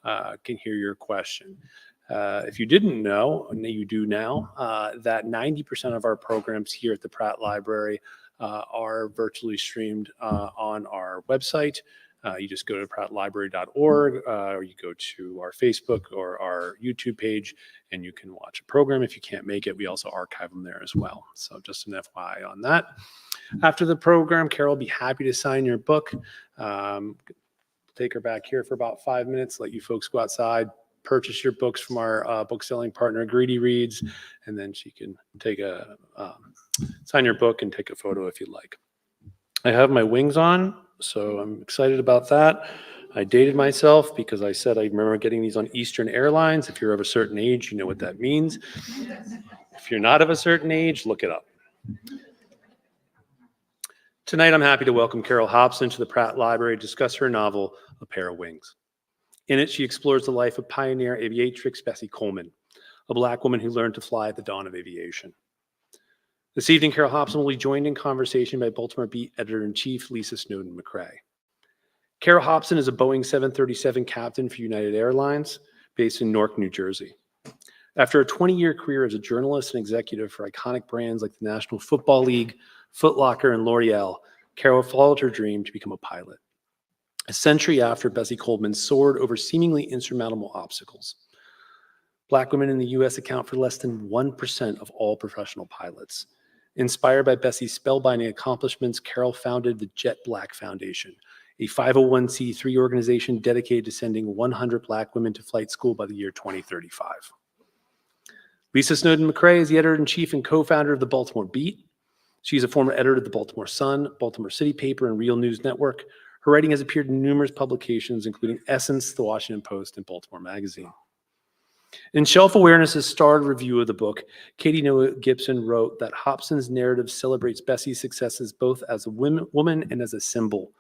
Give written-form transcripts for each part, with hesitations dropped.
can hear your question. If you didn't know, and you do now, that 90% of our programs here at the Pratt Library are virtually streamed on our website. You just go to prattlibrary.org, or you go to our Facebook or our YouTube page, and you can watch a program. If you can't make it, we also archive them there as well. So just an FYI on that. After the program, Carole will be happy to sign your book. Take her back here for about 5 minutes, let you folks go outside, purchase your books from our book selling partner, Greedy Reads, and then she can take sign your book and take a photo if you'd like. I have my wings on, so I'm excited about that. I dated myself because I said I remember getting these on Eastern Airlines. If you're of a certain age, you know what that means. If you're not of a certain age, look it up. Tonight, I'm happy to welcome Carole Hopson to the Pratt Library to discuss her novel, A Pair of Wings. In it, she explores the life of pioneer aviatrix Bessie Coleman, a Black woman who learned to fly at the dawn of aviation. This evening, Carole Hopson will be joined in conversation by Baltimore Beat editor-in-chief Lisa Snowden-McCray. Carole Hopson is a Boeing 737 captain for United Airlines based in Newark, New Jersey. After a 20-year career as a journalist and executive for iconic brands like the National Football League, Foot Locker, and L'Oreal, Carole followed her dream to become a pilot. A century after, Bessie Coleman soared over seemingly insurmountable obstacles. Black women in the U.S. account for less than 1% of all professional pilots. Inspired by Bessie's spellbinding accomplishments, Carole founded the Jet Black Foundation, a 501c3 organization dedicated to sending 100 Black women to flight school by the year 2035. Lisa Snowden-McCray is the editor-in-chief and co-founder of the Baltimore Beat. She's a former editor of the Baltimore Sun, Baltimore City Paper, and Real News Network. Her writing has appeared in numerous publications, including Essence, The Washington Post, and Baltimore Magazine. In Shelf Awareness's starred review of the book, Katie Noah Gibson wrote that Hopson's narrative celebrates Bessie's successes both as a woman and as a symbol,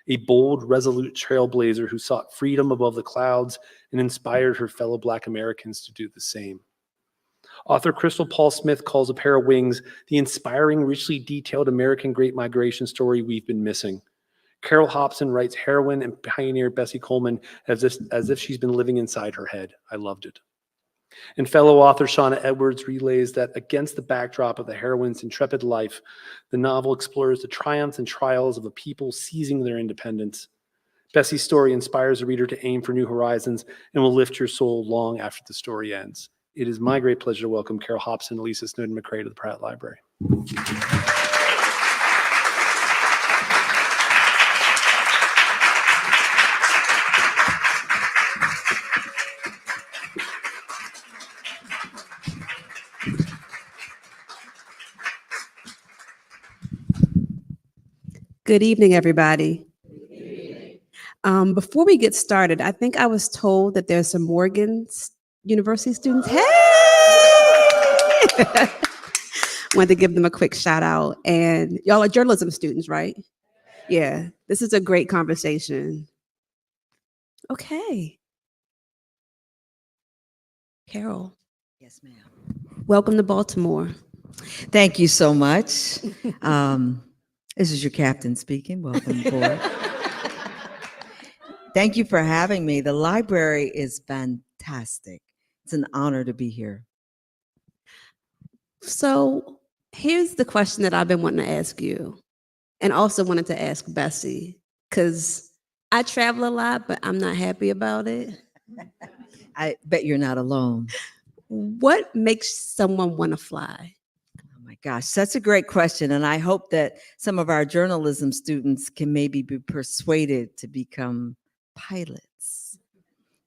a bold, resolute trailblazer who sought freedom above the clouds and inspired her fellow Black Americans to do the same. Author Crystal Paul Smith calls A Pair of Wings the inspiring, richly detailed American Great Migration story we've been missing. Carole Hopson writes heroine and pioneer Bessie Coleman as if she's been living inside her head. I loved it. And fellow author Shauna Edwards relays that against the backdrop of the heroine's intrepid life, the novel explores the triumphs and trials of a people seizing their independence. Bessie's story inspires the reader to aim for new horizons and will lift your soul long after the story ends. It is my great pleasure to welcome Carole Hopson and Lisa Snowden-McCray to the Pratt Library. Good evening, everybody. Before we get started, I think I was told that there's some Morgan University students. Hey! Wanted to give them a quick shout out. And y'all are journalism students, right? Yeah, this is a great conversation. Okay. Carole. Yes, ma'am. Welcome to Baltimore. Thank you so much. This is your captain speaking. Welcome aboard. Thank you for having me. The library is fantastic. It's an honor to be here. So here's the question that I've been wanting to ask you, and also wanted to ask Bessie, because I travel a lot, but I'm not happy about it. I bet you're not alone. What makes someone want to fly? Oh my gosh, that's a great question. And I hope that some of our journalism students can maybe be persuaded to become pilots.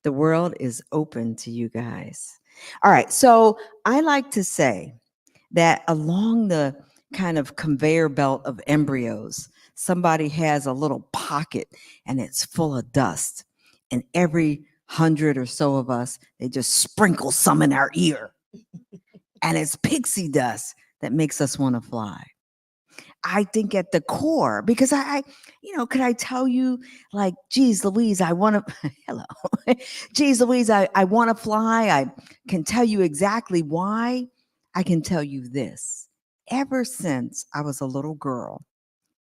The world is open to you guys. All right, so I like to say that along the kind of conveyor belt of embryos, somebody has a little pocket and it's full of dust. And every 100 or so of us, they just sprinkle some in our ear. And it's pixie dust that makes us want to fly. I think at the core, because could I tell you, like, geez, Louise, I want to, hello. Geez, Louise, I want to fly. I can tell you exactly why. I can tell you this. Ever since I was a little girl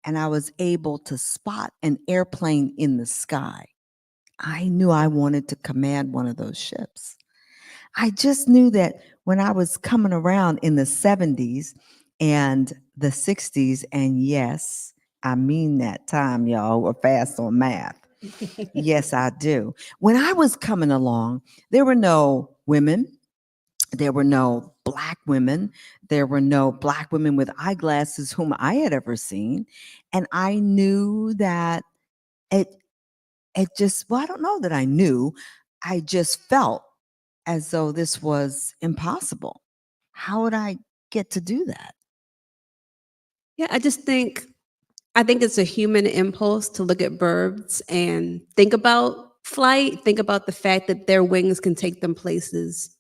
and I was able to spot an airplane in the sky, I knew I wanted to command one of those ships. I just knew that when I was coming around in the 70s and the 60s, and yes, I mean that time, y'all, we're fast on math. Yes, I do. When I was coming along, there were no women, there were no Black women, there were no Black women with eyeglasses whom I had ever seen. And I knew that it, it just, well, I don't know that I knew, I just felt as though this was impossible. How would I get to do that? Yeah, I think it's a human impulse to look at birds and think about flight, think about the fact that their wings can take them places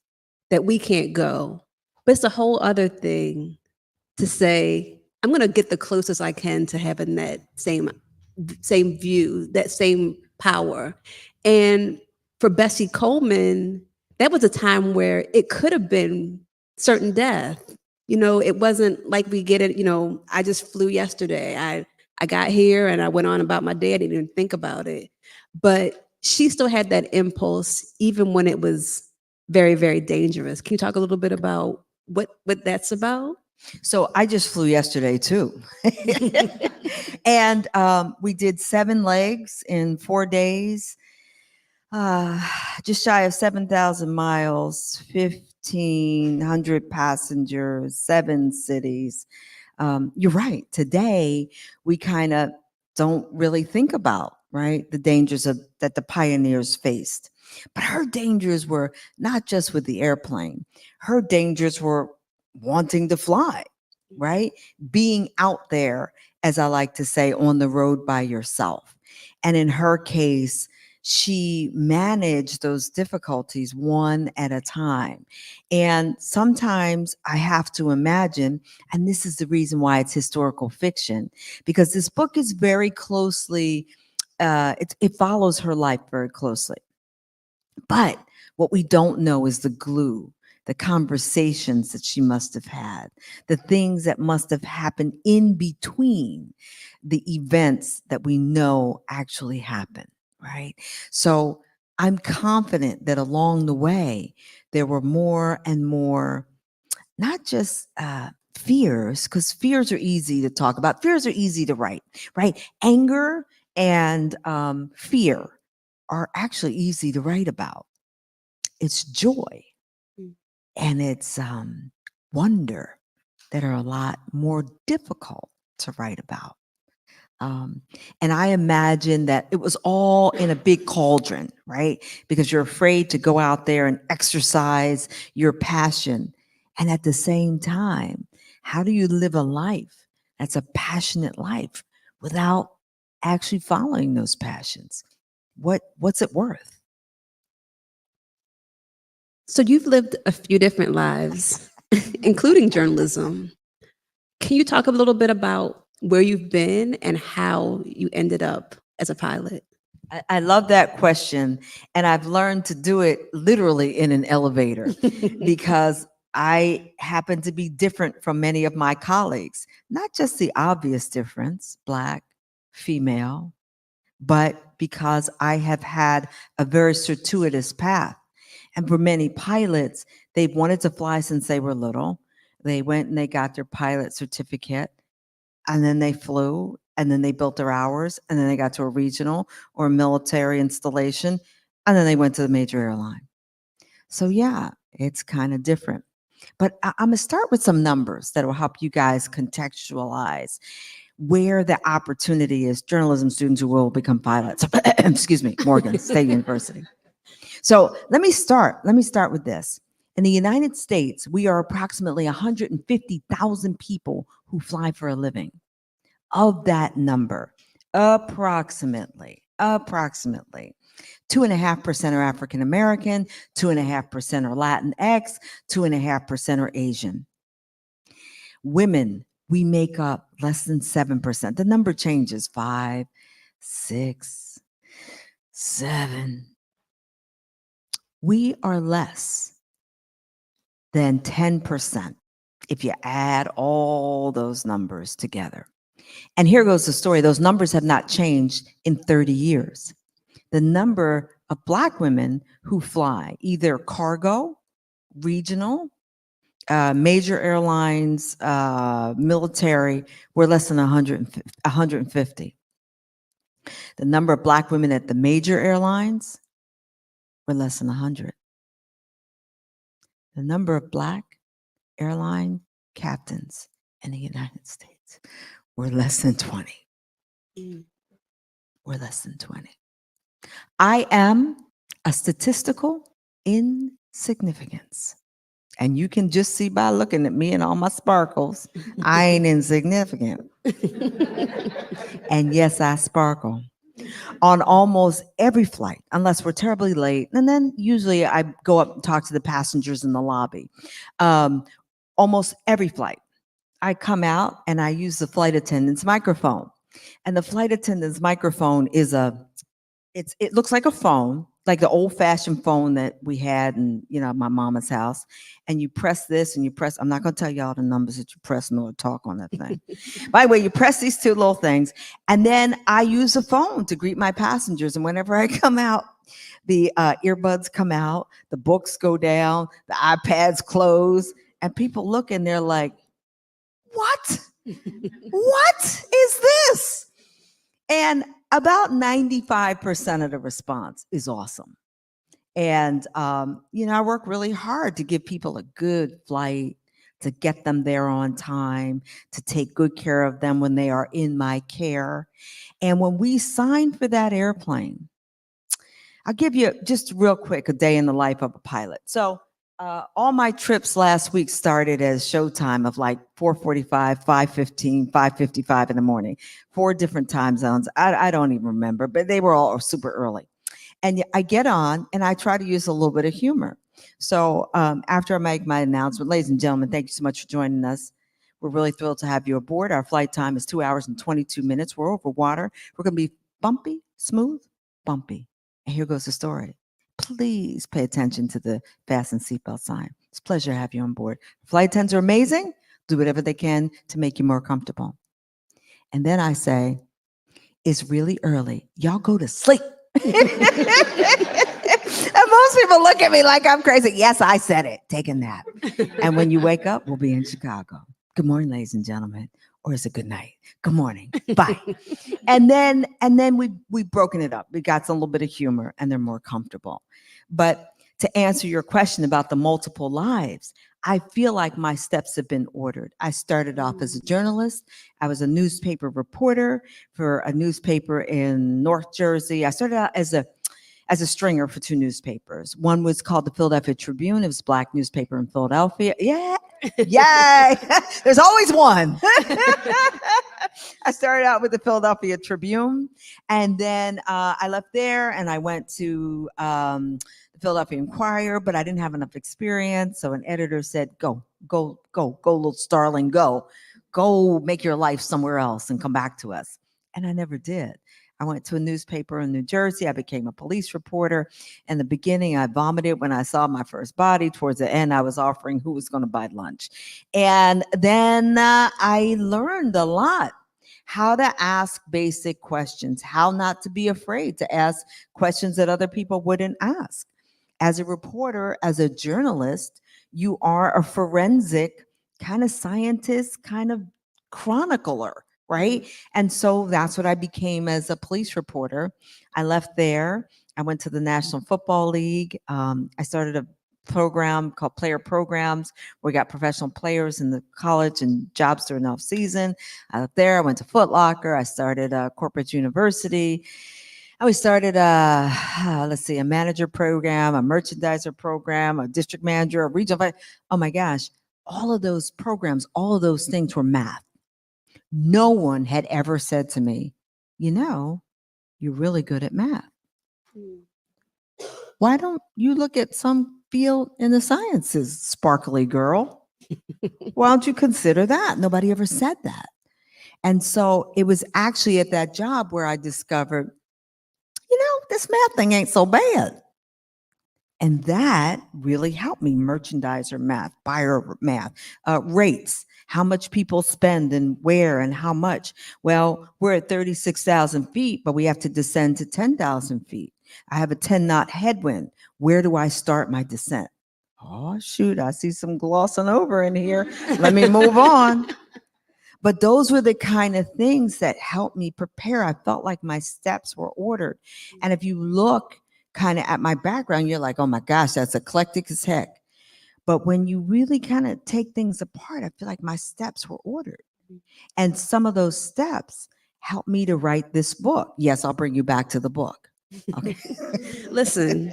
that we can't go. But it's a whole other thing to say, I'm going to get the closest I can to having that same view, that same power. And for Bessie Coleman, that was a time where it could have been certain death. You know, it wasn't like we get it, you know, I just flew yesterday. I got here and I went on about my day. I didn't even think about it. But she still had that impulse, even when it was very, very dangerous. Can you talk a little bit about what that's about? So I just flew yesterday too. And we did 7 legs in 4 days, just shy of 7,000 miles, 1,500 passengers, 7 cities. You're right. Today, we kind of don't really think about, right, the dangers that the pioneers faced. But her dangers were not just with the airplane. Her dangers were wanting to fly, right? Being out there, as I like to say, on the road by yourself. And in her case, she managed those difficulties one at a time. And sometimes I have to imagine, and this is the reason why it's historical fiction, because this book is very closely, it follows her life very closely. But what we don't know is the glue, the conversations that she must have had, the things that must have happened in between the events that we know actually happened, right? So I'm confident that along the way, there were more and more, not just fears, because fears are easy to talk about, fears are easy to write, right? Anger and fear are actually easy to write about. It's joy and it's wonder that are a lot more difficult to write about. And I imagine that it was all in a big cauldron, right? Because you're afraid to go out there and exercise your passion. And at the same time, how do you live a life that's a passionate life without actually following those passions? What's it worth? So you've lived a few different lives, including journalism. Can you talk a little bit about where you've been and how you ended up as a pilot? I love that question. And I've learned to do it literally in an elevator because I happen to be different from many of my colleagues. Not just the obvious difference, Black, female, but because I have had a very circuitous path. And for many pilots, they've wanted to fly since they were little. They went and they got their pilot certificate, and then they flew, and then they built their hours, and then they got to a regional or a military installation, and then they went to the major airline. So yeah, it's kind of different. But I'm gonna start with some numbers that will help you guys contextualize where the opportunity is. Journalism students who will become pilots. Excuse me, Morgan State University. So let me start with this. In the United States, we are approximately 150,000 people who fly for a living. Of that number, approximately 2.5% are African American, 2.5% are Latinx, 2.5% are Asian. Women, we make up less than 7%. The number changes 5, 6, 7. We are less than 10% if you add all those numbers together. And here goes the story. Those numbers have not changed in 30 years. the number of Black women who fly either cargo, regional, major airlines, military, were less than 150. The number of Black women at the major airlines were less than 100. The number of Black airline captains in the United States were less than 20. We're less than 20. I am a statistical insignificance. And you can just see by looking at me and all my sparkles, I ain't insignificant. And yes, I sparkle on almost every flight, unless we're terribly late. And then usually I go up and talk to the passengers in the lobby. Almost every flight, I come out and I use the flight attendant's microphone. And the flight attendant's microphone is it looks like a phone, like the old-fashioned phone that we had in, my mama's house. And you press this and you press, I'm not going to tell y'all the numbers that you press nor talk on that thing. By the way, you press these two little things, and then I use the phone to greet my passengers. And whenever I come out, the earbuds come out, the books go down, the iPads close, and people look and they're like, what? What is this? And about 95% of the response is awesome. And, I work really hard to give people a good flight, to get them there on time, to take good care of them when they are in my care. And when we signed for that airplane, I'll give you just real quick a day in the life of a pilot. So all my trips last week started as showtime of like 4:45, 5:15, 5:55 in the morning, 4 different time zones. I don't even remember, but they were all super early. And I get on and I try to use a little bit of humor. So after I make my announcement, ladies and gentlemen, thank you so much for joining us. We're really thrilled to have you aboard. Our flight time is 2 hours and 22 minutes. We're over water. We're going to be bumpy, smooth, bumpy. And here goes the story. Please pay attention to the fasten seatbelt sign. It's a pleasure to have you on board. Flight attendants are amazing. Do whatever they can to make you more comfortable. And then I say, it's really early. Y'all go to sleep. And most people look at me like I'm crazy. Yes, I said it. Take a nap. And when you wake up, we'll be in Chicago. Good morning, ladies and gentlemen. Or is it good night? Good morning. Bye. And then we've broken it up. We got some little bit of humor and they're more comfortable. But to answer your question about the multiple lives, I feel like my steps have been ordered. I started off as a journalist. I was a newspaper reporter for a newspaper in North Jersey. I started out as a stringer for 2 newspapers. One was called the Philadelphia Tribune. It was a Black newspaper in Philadelphia. Yeah. Yay. There's always one. I started out with the Philadelphia Tribune, and then I left there and I went to the Philadelphia Inquirer, but I didn't have enough experience. So an editor said, go, little starling, go make your life somewhere else and come back to us. And I never did. I went to a newspaper in New Jersey. I became a police reporter. In the beginning, I vomited when I saw my first body. Towards the end, I was offering who was going to buy lunch. And then I learned a lot. How to ask basic questions, how not to be afraid to ask questions that other people wouldn't ask. As a reporter, as a journalist, you are a forensic kind of scientist, kind of chronicler, right? And so that's what I became as a police reporter. I left there. I went to the National Football League. I started a program called Player Programs. We got professional players in the college and jobs during off season. I left there. I went to Foot Locker. I started a corporate university. We started a manager program, a merchandiser program, a district manager, a regional. Oh my gosh, all of those programs, all of those things were math. No one had ever said to me, you're really good at math. Why don't you look at some field in the sciences, sparkly girl? Why don't you consider that? Nobody ever said that. And so it was actually at that job where I discovered, this math thing ain't so bad. And that really helped me. Merchandiser math, buyer math, rates, how much people spend and where and how much. Well, we're at 36,000 feet, but we have to descend to 10,000 feet. I have a 10 knot headwind. Where do I start my descent? Oh, shoot, I see some glossing over in here. Let me move on. But those were the kind of things that helped me prepare. I felt like my steps were ordered. And if you look kind of at my background, you're like, oh my gosh, that's eclectic as heck. But when you really kind of take things apart, I feel like my steps were ordered. And some of those steps helped me to write this book. Yes, I'll bring you back to the book. Okay. Listen,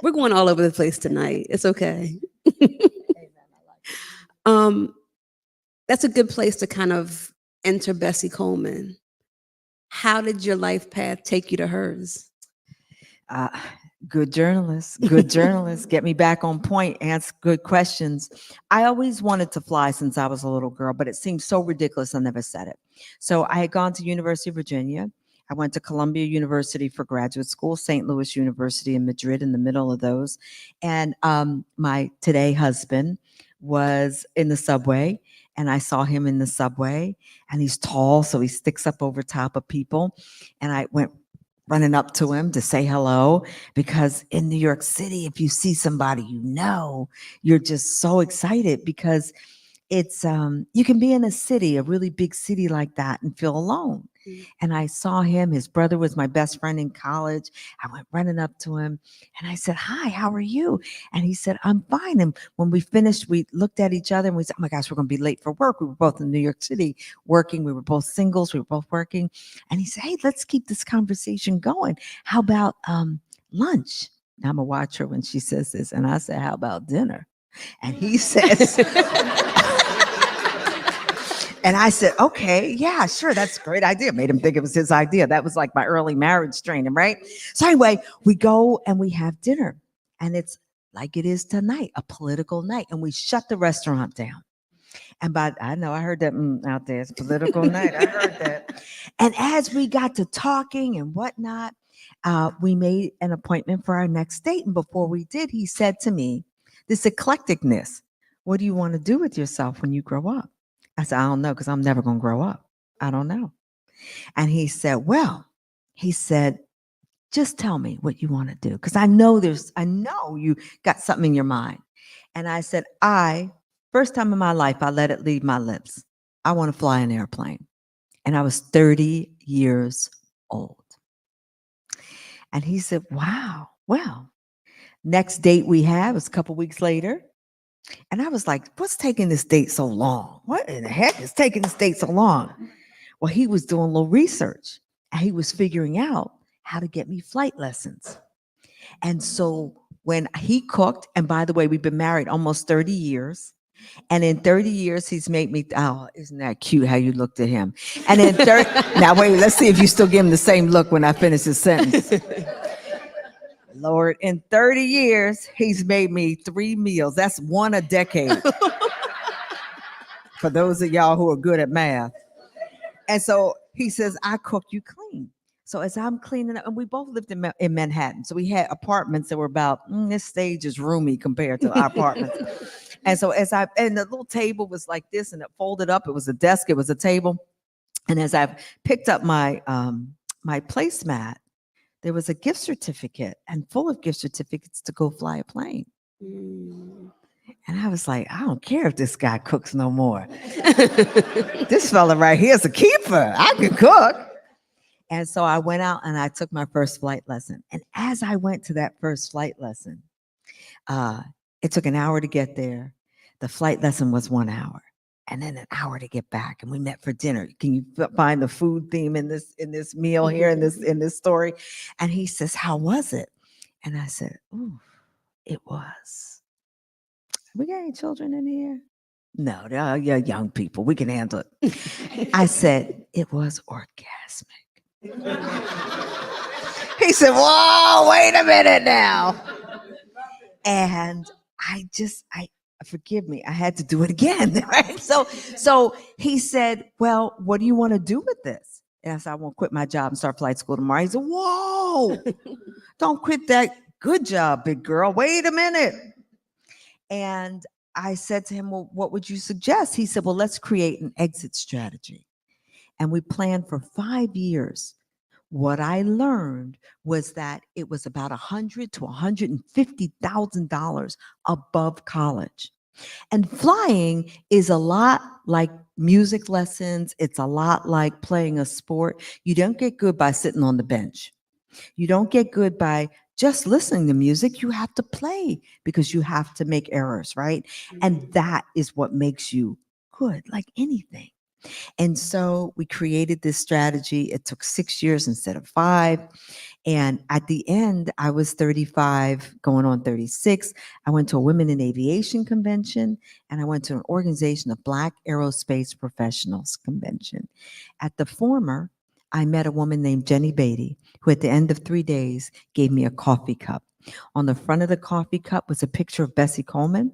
we're going all over the place tonight. It's okay. That's a good place to kind of enter Bessie Coleman. How did your life path take you to hers? Good journalists, get me back on point, ask good questions. I always wanted to fly since I was a little girl, but it seemed so ridiculous I never said it. So I had gone to University of Virginia. I went to Columbia University for graduate school, St. Louis University in Madrid, in the middle of those. And my today husband was in the subway, and I saw him in the subway, and he's tall, so he sticks up over top of people. And I went running up to him to say hello, because in New York City, if you see somebody you know, you're just so excited, because it's you can be in a city, a really big city like that, and feel alone. And I saw him. His brother was my best friend in college. I went running up to him and I said, "Hi, how are you?" And he said, "I'm fine." And when we finished, we looked at each other and we said, "Oh my gosh, we're going to be late for work." We were both in New York City working. We were both singles. We were both working. And he said, "Hey, let's keep this conversation going. How about lunch?" Now I'm a watcher when she says this. And I said, "How about dinner?" And he says, and I said, "Okay, yeah, sure. That's a great idea." Made him think it was his idea. That was like my early marriage training, right? So anyway, we go and we have dinner, and it's like it is tonight, a political night. And we shut the restaurant down. And I know I heard that out there. It's political night. I heard that. And as we got to talking and whatnot, we made an appointment for our next date. And before we did, he said to me, this eclecticness, "What do you want to do with yourself when you grow up?" I said, "I don't know, because I'm never going to grow up. I don't know." And he said, "Just tell me what you want to do, because I know you got something in your mind." And I said, first time in my life, I let it leave my lips. I want to fly an airplane. And I was 30 years old. And he said, "Wow, well." Next date we had was a couple weeks later. And I was like, "What's taking this date so long? What in the heck is taking this date so long?" Well, he was doing a little research, and he was figuring out how to get me flight lessons. And so when he cooked, and by the way, we've been married almost 30 years. And in 30 years, he's made me, oh, isn't that cute how you looked at him? And in 30, now wait, let's see if you still give him the same look when I finish his sentence. Lord, in 30 years, he's made me 3 meals. That's one a decade. For those of y'all who are good at math. And so he says, "I cook, you clean." So as I'm cleaning up, and we both lived in Manhattan. So we had apartments that were about, this stage is roomy compared to our apartments. And so and the little table was like this, and it folded up. It was a desk, it was a table. And as I've picked up my placemat, there was a gift certificate, and full of gift certificates to go fly a plane. And I was like, I don't care if this guy cooks no more. This fella right here is a keeper. I can cook. And so I went out and I took my first flight lesson. And as I went to that first flight lesson, it took an hour to get there. The flight lesson was 1 hour, and then an hour to get back. And we met for dinner. Can you find the food theme in this meal here, in this story? And he says, "How was it?" And I said, "Ooh, it was." We got any children in here? No, they're young people. We can handle it. I said, "It was orgasmic." He said, "Whoa, wait a minute now." And forgive me, I had to do it again. Right? So he said, "Well, what do you want to do with this?" And I said, "I won't quit my job and start flight school tomorrow." He said, "Whoa, don't quit that good job, big girl. Wait a minute." And I said to him, "Well, what would you suggest?" He said, "Well, let's create an exit strategy." And we planned for 5 years What I learned was that it was about $100,000 to $150,000 above college. And flying is a lot like music lessons. It's a lot like playing a sport. You don't get good by sitting on the bench. You don't get good by just listening to music. You have to play because you have to make errors, right? And that is what makes you good, like anything. And so we created this strategy. It took 6 years instead of 5. And at the end, I was 35, going on 36. I went to a Women in Aviation convention, and I went to an organization of Black Aerospace Professionals convention. At the former, I met a woman named Jenny Beatty, who at the end of 3 days gave me a coffee cup. On the front of the coffee cup was a picture of Bessie Coleman,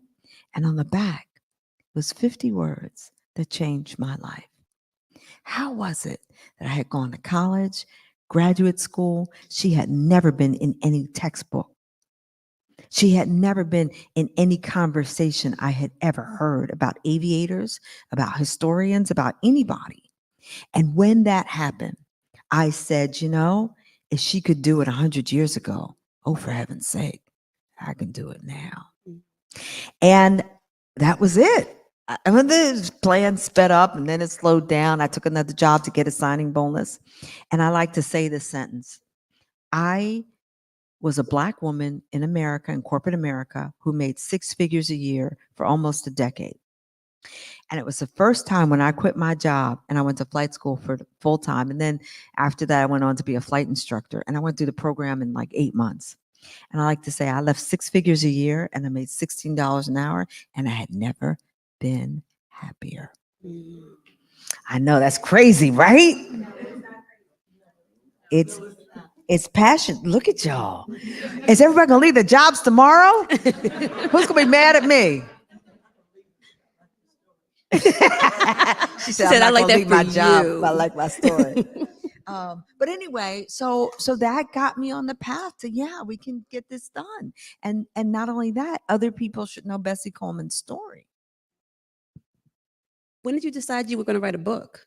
and on the back was 50 words that changed my life. How was it that I had gone to college, graduate school? She had never been in any textbook. She had never been in any conversation I had ever heard about aviators, about historians, about anybody. And when that happened, I said, if she could do it 100 years ago, oh, for heaven's sake, I can do it now. And that was it. And when the plan sped up and then it slowed down, I took another job to get a signing bonus. And I like to say this sentence: I was a Black woman in America, in corporate America, who made 6 figures a year for almost a decade. And it was the first time when I quit my job and I went to flight school for full time. And then after that, I went on to be a flight instructor, and I went through the program in like 8 months. And I like to say I left 6 figures a year and I made $16 an hour, and I had never been happier. I know that's crazy, right? It's passion. Look at y'all. Is everybody gonna leave their jobs tomorrow? Who's gonna be mad at me? She said, I I'm not like gonna that leave for my job. you. I like my story. But anyway, so that got me on the path to, we can get this done. And not only that, other people should know Bessie Coleman's story. When did you decide you were going to write a book?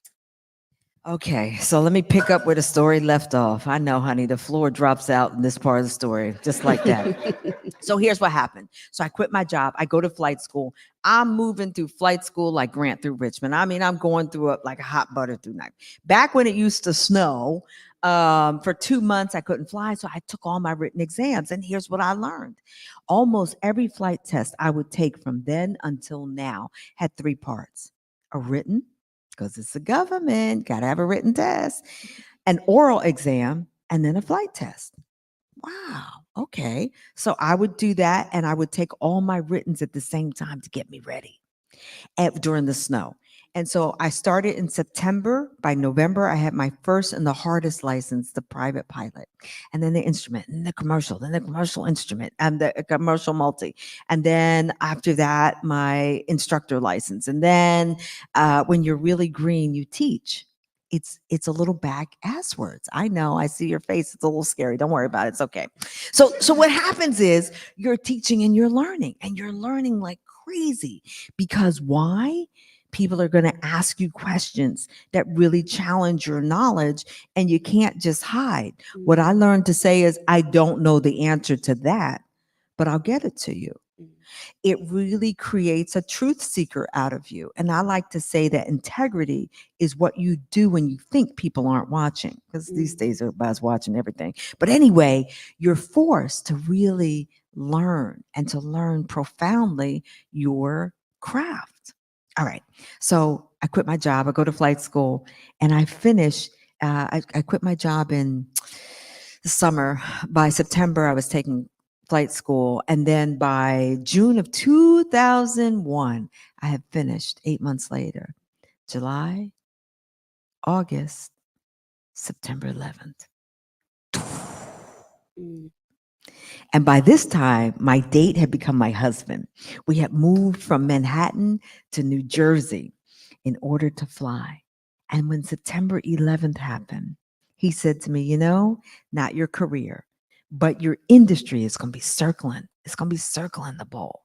Okay, so let me pick up where the story left off. I know, honey, the floor drops out in this part of the story, just like that. So here's what happened. So I quit my job. I go to flight school. I'm moving through flight school like Grant through Richmond. I mean, I'm going through it like a hot butter through knife. Back when it used to snow, for 2 months, I couldn't fly. So I took all my written exams. And here's what I learned. Almost every flight test I would take from then until now had 3 parts: a written, because it's the government, got to have a written test, an oral exam, and then a flight test. Wow. Okay. So I would do that, and I would take all my writtens at the same time to get me ready during the snow. And so I started in September. By November, I had my first and the hardest license, the private pilot, and then the instrument, and the commercial instrument, and the commercial multi. And then after that, my instructor license. And then when you're really green, you teach. It's a little back ass words. I know. I see your face. It's a little scary. Don't worry about it. It's okay. So what happens is you're teaching and you're learning like crazy. Because why? People are going to ask you questions that really challenge your knowledge, and you can't just hide. What I learned to say is, I don't know the answer to that, but I'll get it to you. It really creates a truth seeker out of you. And I like to say that integrity is what you do when you think people aren't watching, because these days everybody's watching everything. But anyway, you're forced to really learn, and to learn profoundly your craft. All right. So I quit my job. I go to flight school, and I finish. I quit my job in the summer. By September, I was taking flight school. And then by June of 2001, I had finished 8 months later. July, August, September 11th. And by this time, my date had become my husband. We had moved from Manhattan to New Jersey in order to fly. And when September 11th happened, he said to me, not your career, but your industry is going to be circling. It's going to be circling the ball.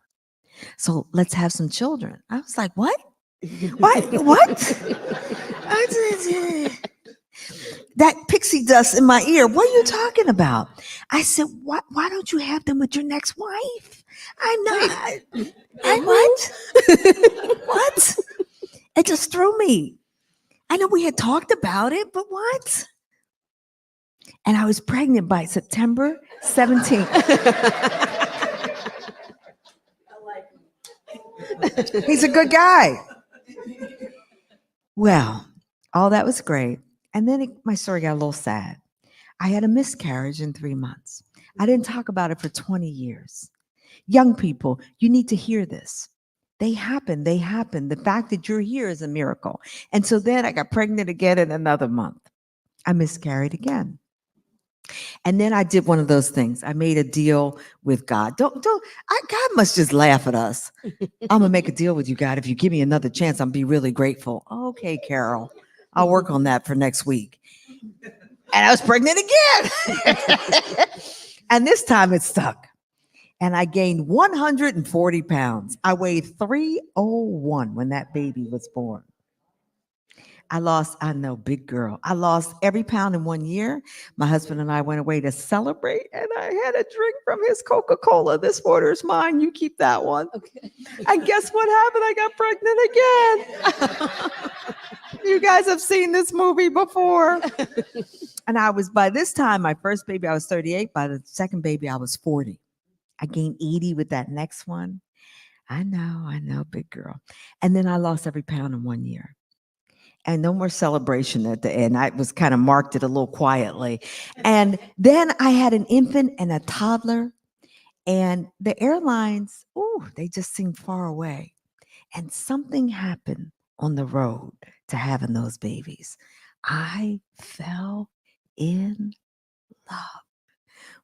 So let's have some children. I was like, what? What? That pixie dust in my ear. What are you talking about? I said, why don't you have them with your next wife? I know. What? What? It just threw me. I know we had talked about it, but what? And I was pregnant by September 17th. He's a good guy. Well, all that was great. And then my story got a little sad. I had a miscarriage in 3 months. I didn't talk about it for 20 years. Young people, you need to hear this. They happen. They happen. The fact that you're here is a miracle. And so then I got pregnant again in another month. I miscarried again. And then I did one of those things. I made a deal with God. God must just laugh at us. I'm going to make a deal with you, God. If you give me another chance, I'll be really grateful. Okay, Carole, I'll work on that for next week. And I was pregnant again. And this time it stuck. And I gained 140 pounds. I weighed 301 when that baby was born. Big girl. I lost every pound in 1 year. My husband and I went away to celebrate, and I had a drink from his Coca-Cola. This water is mine. You keep that one. Okay. And guess what happened? I got pregnant again. You guys have seen this movie before. And by this time, my first baby, I was 38. By the second baby, I was 40. I gained 80 with that next one. I know, big girl. And then I lost every pound in 1 year. And no more celebration at the end. I was kind of marked it a little quietly. And then I had an infant and a toddler. And the airlines, they just seemed far away. And something happened on the road to having those babies. I fell in love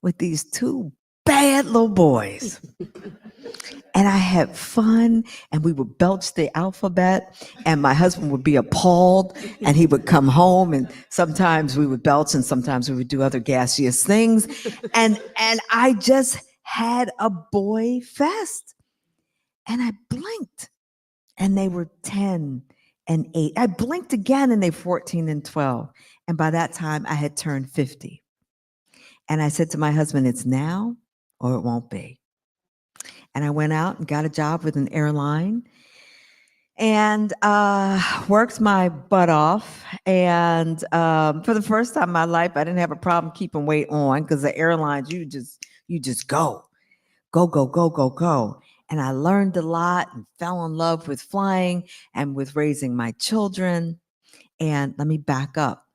with these two bad little boys. And I had fun, and we would belch the alphabet, and my husband would be appalled, and he would come home, and sometimes we would belch, and sometimes we would do other gaseous things. And I just had a boy fest. And I blinked, and they were 10 and 8. I blinked again, and they were 14 and 12. And by that time, I had turned 50. And I said to my husband, it's now or it won't be. And I went out and got a job with an airline and worked my butt off. And for the first time in my life, I didn't have a problem keeping weight on, because the airlines, you just go. And I learned a lot and fell in love with flying and with raising my children. And let me back up.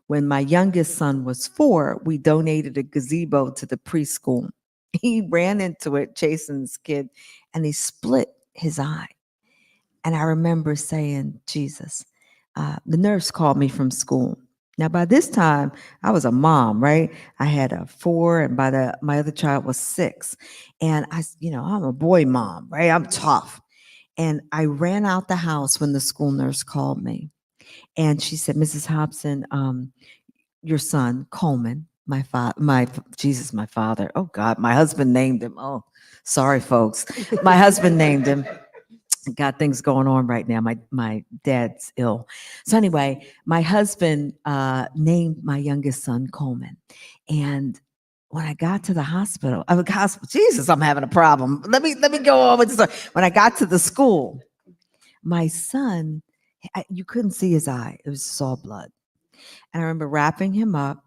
When my youngest son was 4, we donated a gazebo to the preschool. He ran into it chasing this kid, and he split his eye. And I remember saying, Jesus, the nurse called me from school. Now, by this time, I was a mom, right? I had a 4, and my other child was 6. And I'm a boy mom, right? I'm tough. And I ran out the house when the school nurse called me. And she said, Mrs. Hopson, your son, Coleman, my father. Oh God, my husband named him. Oh, sorry, folks. My husband named him. Got things going on right now. My dad's ill. So anyway, my husband named my youngest son Coleman. And when I got to the hospital, Jesus, I'm having a problem. Let me go on with this. When I got to the school, my son, you couldn't see his eye. It was saw blood. And I remember wrapping him up.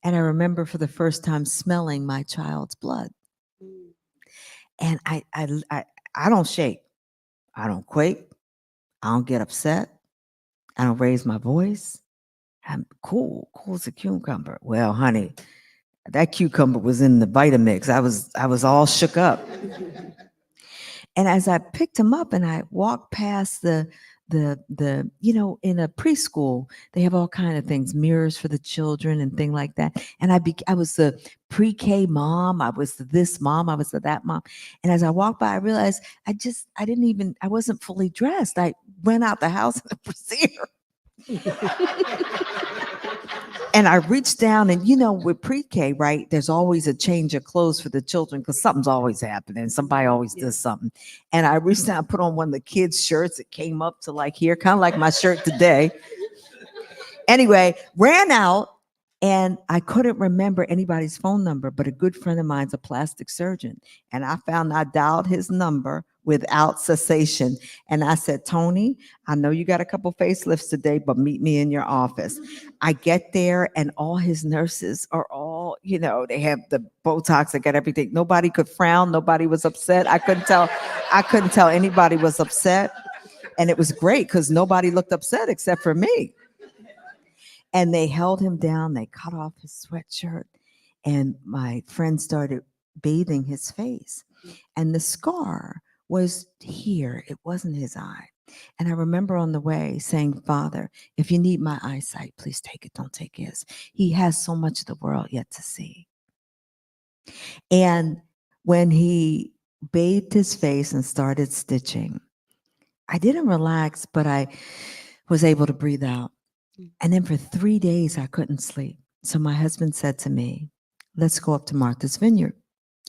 And I remember for the first time smelling my child's blood. And I don't shake. I don't quake. I don't get upset. I don't raise my voice. I'm cool as a cucumber. Well, honey, that cucumber was in the Vitamix. I was all shook up. And as I picked him up and I walked past the in a preschool, they have all kinds of things, mirrors for the children and things like that. And I was the pre-K mom. I was this mom. I was that mom. And as I walked by, I realized I wasn't fully dressed. I went out the house in a brassiere. And I reached down and, with pre-K, right, there's always a change of clothes for the children because something's always happening. Somebody always does something. And I reached down and put on one of the kids' shirts. It came up to like here, kind of like my shirt today. Anyway, ran out and I couldn't remember anybody's phone number, but a good friend of mine's a plastic surgeon. And I dialed his number without cessation. And I said, Tony, I know you got a couple facelifts today, but meet me in your office. I get there and all his nurses are all, they have the Botox, they got everything. Nobody could frown. Nobody was upset. I couldn't tell anybody was upset. And it was great because nobody looked upset except for me. And they held him down. They cut off his sweatshirt. And my friend started bathing his face. And the scar was here. It wasn't his eye. And I remember on the way saying, Father, if you need my eyesight, please take it. Don't take his. He has so much of the world yet to see. And when he bathed his face and started stitching, I didn't relax, but I was able to breathe out. And then for 3 days, I couldn't sleep. So my husband said to me, let's go up to Martha's Vineyard.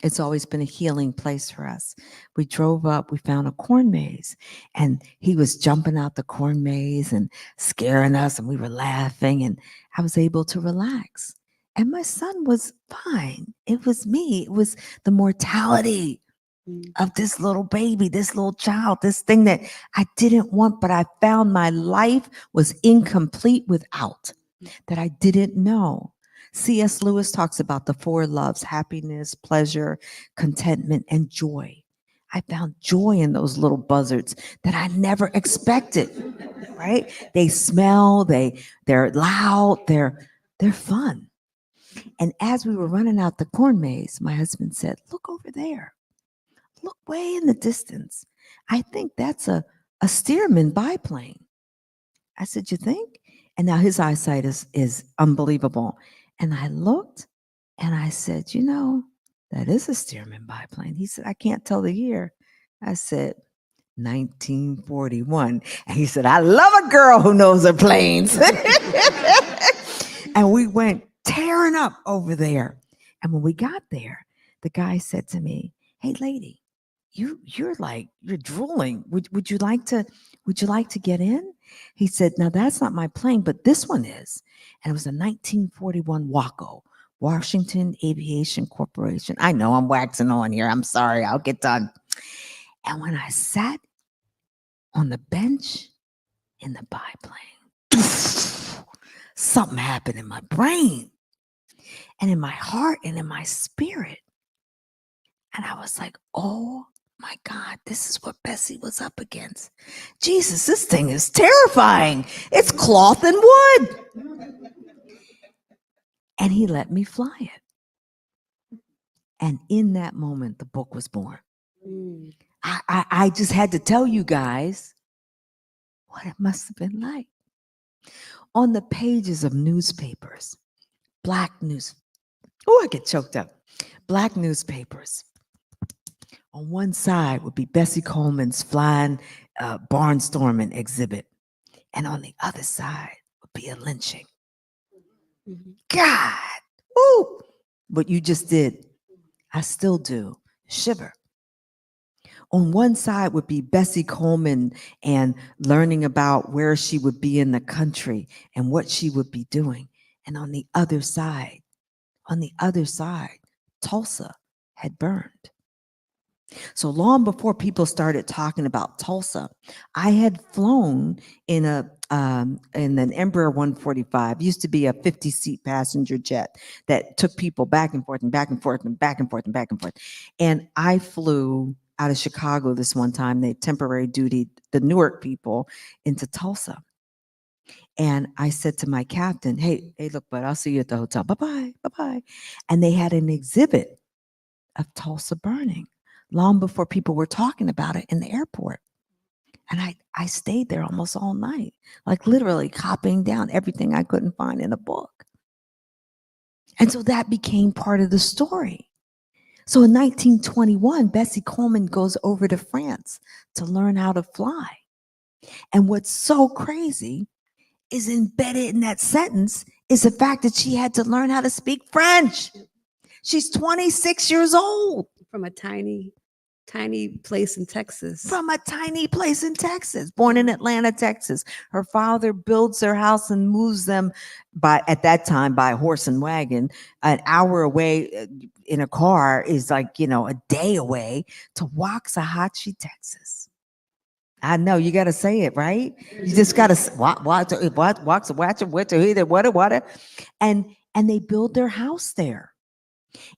It's always been a healing place for us. We drove up, we found a corn maze, and he was jumping out the corn maze and scaring us, and we were laughing, and I was able to relax. And my son was fine. It was me. It was the mortality of this little baby, this little child, this thing that I didn't want, but I found my life was incomplete without, that I didn't know. C.S. Lewis talks about the 4 loves: happiness, pleasure, contentment, and joy. I found joy in those little buzzards that I never expected, right? They smell, they're loud, they're fun. And as we were running out the corn maze, my husband said, look over there. Look way in the distance. I think that's a Stearman biplane. I said, you think? And now his eyesight is unbelievable. And I looked and I said, that is a Stearman biplane. He said, I can't tell the year. I said, 1941. And he said, I love a girl who knows her planes. And we went tearing up over there. And when we got there, the guy said to me, hey, lady, you're drooling. Would you like to get in? He said, now that's not my plane, but this one is. And it was a 1941 WACO, Washington Aviation Corporation. I know I'm waxing on here. I'm sorry. I'll get done. And when I sat on the bench in the biplane, something happened in my brain and in my heart and in my spirit. And I was like, oh my God, this is what Bessie was up against. Jesus, this thing is terrifying. It's cloth and wood. And he let me fly it. And in that moment, the book was born. I just had to tell you guys what it must have been like. On the pages of newspapers, Black news. Oh, I get choked up. Black newspapers. On one side would be Bessie Coleman's flying barnstorming exhibit. And on the other side would be a lynching. God, ooh, what you just did, I still do, shiver. On one side would be Bessie Coleman and learning about where she would be in the country and what she would be doing. And on the other side, Tulsa had burned. So long before people started talking about Tulsa, I had flown in an Embraer 145. It used to be a 50-seat passenger jet that took people back and forth and back and forth and back and forth and back and forth. And I flew out of Chicago this one time. They temporary duty the Newark people into Tulsa. And I said to my captain, hey, look, bud, I'll see you at the hotel. Bye-bye, bye-bye. And they had an exhibit of Tulsa burning long before people were talking about it in the airport. And I stayed there almost all night, like literally copying down everything I couldn't find in a book. And so that became part of the story. So in 1921, Bessie Coleman goes over to France to learn how to fly. And what's so crazy is embedded in that sentence is the fact that she had to learn how to speak French. She's 26 years old. From a tiny tiny place in Texas. From a tiny place in Texas, born in Atlanta, Texas. Her father builds their house and moves them at that time, by horse and wagon, an hour away in a car is like, a day away, to Waxahachie, Texas. I know you got to say it, right? You just got to what, and they build their house there.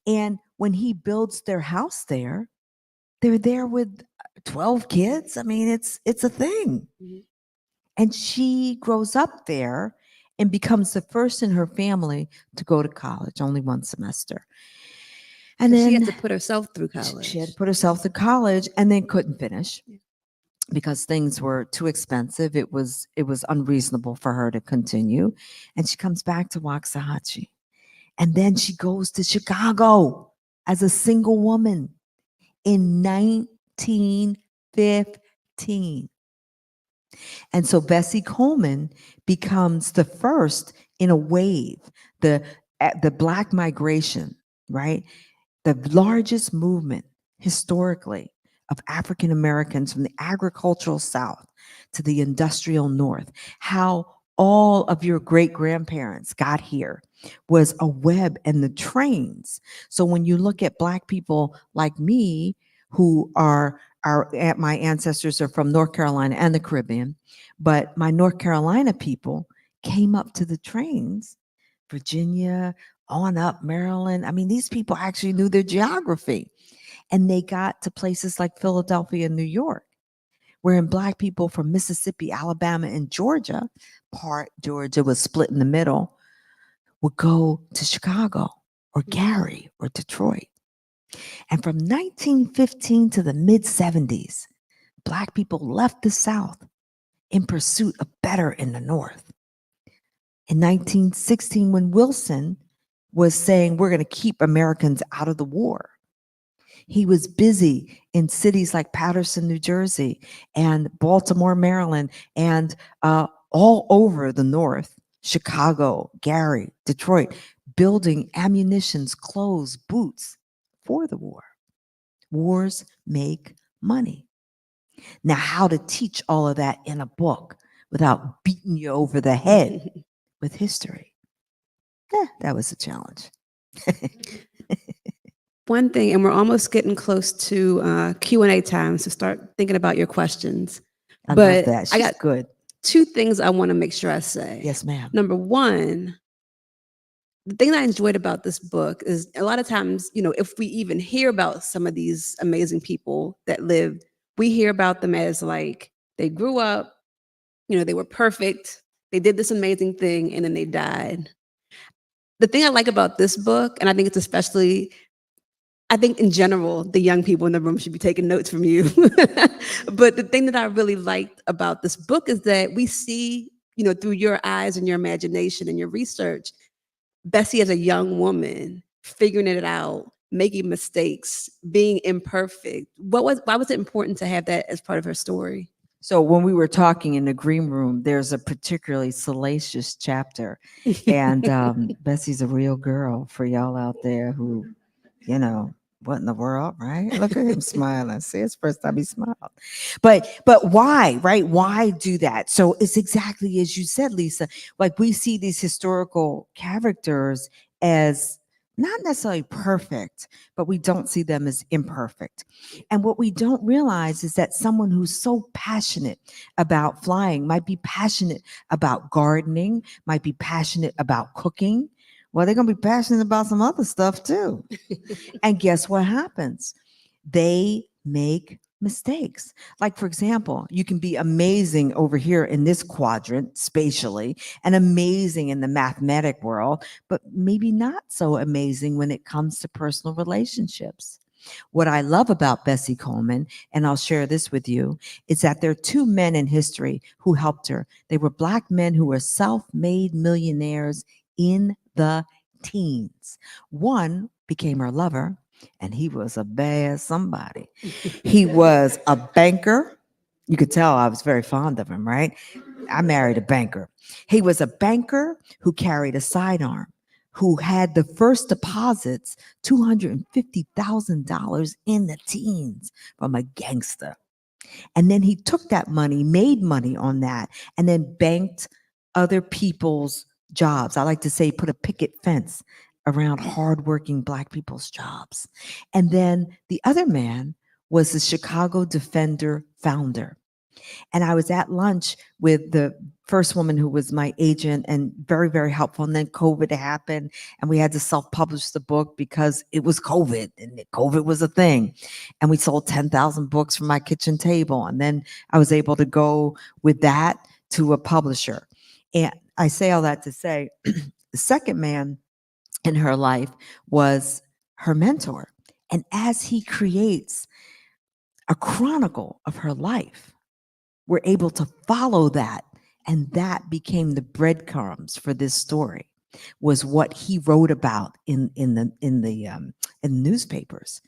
And when he builds their house there, they're there with 12 kids. I mean, it's a thing. Mhm. And she grows up there and becomes the first in her family to go to college, only one semester. And then she had to put herself through college. She had to put herself through college and then couldn't finish because things were too expensive. It was unreasonable for her to continue. And she comes back to Waxahachie. And then she goes to Chicago as a single woman in 1915. And so Bessie Coleman becomes the first in a wave, the Black migration, right? The largest movement historically of African Americans from the agricultural South to the industrial North. How all of your great grandparents got here was a web and the trains. So when you look at Black people like me, who are my ancestors are from North Carolina and the Caribbean, but my North Carolina people came up to the trains, Virginia, on up, Maryland. I mean, these people actually knew their geography, and they got to places like Philadelphia and New York, wherein Black people from Mississippi, Alabama, and Georgia, part Georgia was split in the middle, would go to Chicago or Gary or Detroit. And from 1915 to the mid-70s, Black people left the South in pursuit of better in the North. In 1916, when Wilson was saying, we're going to keep Americans out of the war, he was busy in cities like Paterson, New Jersey, and Baltimore, Maryland, and all over the North, Chicago, Gary, Detroit, building ammunitions, clothes, boots for the war. Wars make money. Now, how to teach all of that in a book without beating you over the head with history? That was a challenge. One thing, and we're almost getting close to Q&A time, so start thinking about your questions. I But love that. She's I got good. 2 things I want to make sure I say. Yes, ma'am. Number one, the thing that I enjoyed about this book is a lot of times, if we even hear about some of these amazing people that lived, we hear about them as like they grew up, they were perfect, they did this amazing thing, and then they died. The thing I like about this book, and I think it's especially, I think in general, the young people in the room should be taking notes from you. But the thing that I really liked about this book is that we see, through your eyes and your imagination and your research, Bessie as a young woman, figuring it out, making mistakes, being imperfect. Why was it important to have that as part of her story? So when we were talking in the green room, there's a particularly salacious chapter. And Bessie's a real girl for y'all out there who, what in the world, right? Look at him smiling. See, it's first time he smiled. But why, right? Why do that? So it's exactly as you said, Lisa. Like, we see these historical characters as not necessarily perfect, but we don't see them as imperfect. And what we don't realize is that someone who's so passionate about flying might be passionate about gardening, might be passionate about cooking. Well, they're going to be passionate about some other stuff too. And guess what happens? They make mistakes. Like, for example, you can be amazing over here in this quadrant spatially and amazing in the mathematic world, but maybe not so amazing when it comes to personal relationships. What I love about Bessie Coleman, and I'll share this with you, is that there are 2 men in history who helped her. They were Black men who were self-made millionaires in the teens. One became her lover, and he was a bad somebody. He was a banker. You could tell I was very fond of him, right? I married a banker. He was a banker who carried a sidearm, who had the first deposits, $250,000 in the teens from a gangster. And then he took that money, made money on that, and then banked other people's jobs. I like to say put a picket fence around hardworking Black people's jobs. And then the other man was the Chicago Defender founder. And I was at lunch with the first woman who was my agent and very, very helpful. And then COVID happened and we had to self-publish the book because it was COVID and COVID was a thing. And we sold 10,000 books from my kitchen table. And then I was able to go with that to a publisher. And I say all that to say, the second man in her life was her mentor. And as he creates a chronicle of her life, we're able to follow that. And that became the breadcrumbs for this story, was what he wrote about in the newspapers.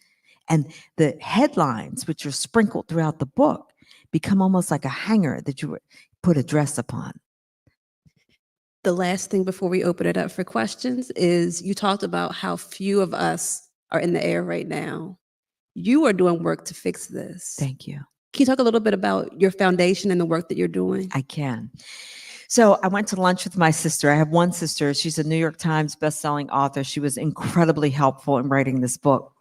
And the headlines, which are sprinkled throughout the book, become almost like a hanger that you would put a dress upon. The last thing before we open it up for questions is you talked about how few of us are in the air right now. You are doing work to fix this. Thank you. Can you talk a little bit about your foundation and the work that you're doing? I can. So I went to lunch with my sister. I have one sister. She's a New York Times bestselling author. She was incredibly helpful in writing this book.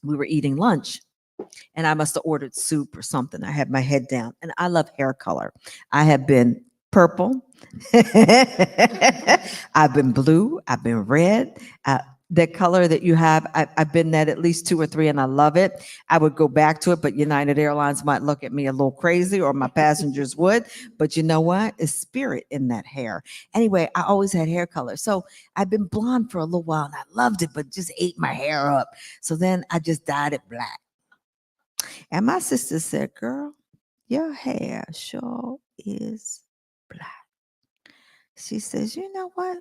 We were eating lunch and I must have ordered soup or something. I had my head down and I love hair color. I have been purple. I've been blue. I've been red. The color that you have, I've been that at least 2 or 3 and I love it. I would go back to it, but United Airlines might look at me a little crazy or my passengers would. But you know what? It's spirit in that hair. Anyway, I always had hair color. So I've been blonde for a little while and I loved it, but just ate my hair up. So then I just dyed it black. And my sister said, girl, your hair sure is black. She says, you know what?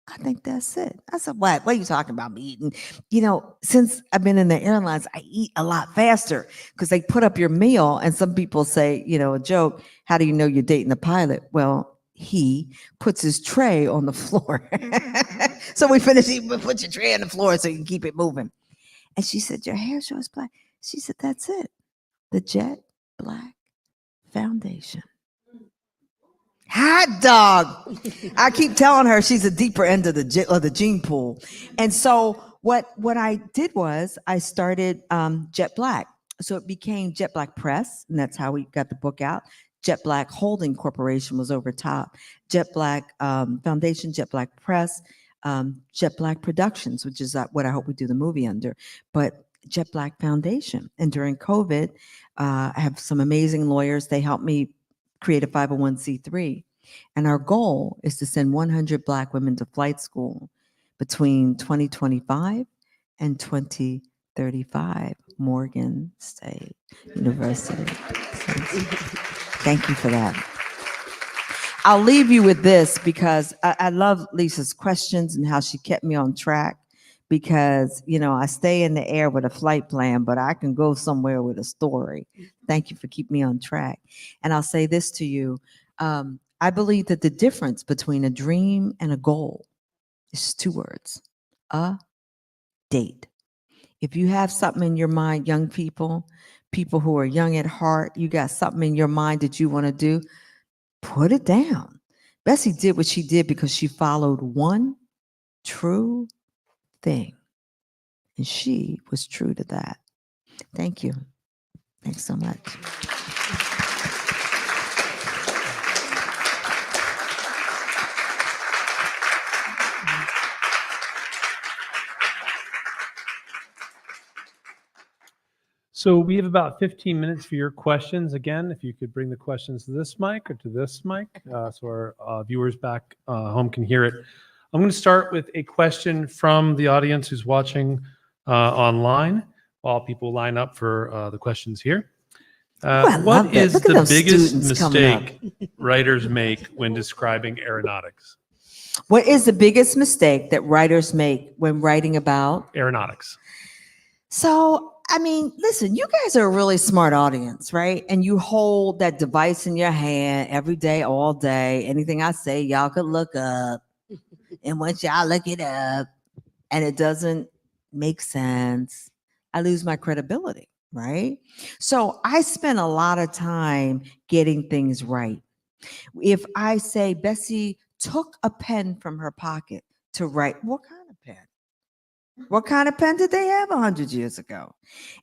I think that's it. I said, what are you talking about me eating? You know, since I've been in the airlines, I eat a lot faster because they put up your meal and some people say, you know, a joke, how do you know you're dating a pilot? Well, he puts his tray on the floor. So we finish eating, but put your tray on the floor so you can keep it moving. And she said, your hair shows black. She said, that's it. The Jet Black Foundation. Hot dog. I keep telling her she's a deeper end of the gene pool. And so what I did was I started Jet Black. So it became Jet Black Press, and that's how we got the book out. Jet Black Holding Corporation was over top. Jet Black Foundation, Jet Black Press, Jet Black Productions, which is what I hope we do the movie under. But Jet Black Foundation. And during COVID, I have some amazing lawyers. They helped me create a 501c3. And our goal is to send 100 Black women to flight school between 2025 and 2035, Morgan State University. Thank you for that. I'll leave you with this because I love Lisa's questions and how she kept me on track. Because, you know, I stay in the air with a flight plan, but I can go somewhere with a story. Thank you for keeping me on track. And I'll say this to you. I believe that the difference between a dream and a goal is 2 words: a date. If you have something in your mind, young people who are young at heart, you got something in your mind that you want to do, put it down. Bessie did what she did because she followed one true thing. And she was true to that. Thank you. Thanks so much. So we have about 15 minutes for your questions. Again, if you could bring the questions to this mic or to this mic, so our viewers back home can hear it. I'm going to start with a question from the audience who's watching online while people line up for the questions here. What is the biggest mistake writers make when describing aeronautics? What is the biggest mistake that writers make when writing about aeronautics? So, I mean, listen, you guys are a really smart audience, right? And you hold that device in your hand every day, all day. Anything I say, y'all could look up. And once y'all look it up and it doesn't make sense, I lose my credibility, right? So I spend a lot of time getting things right. If I say Bessie took a pen from her pocket to write, what kind of pen? What kind of pen did they have 100 years ago?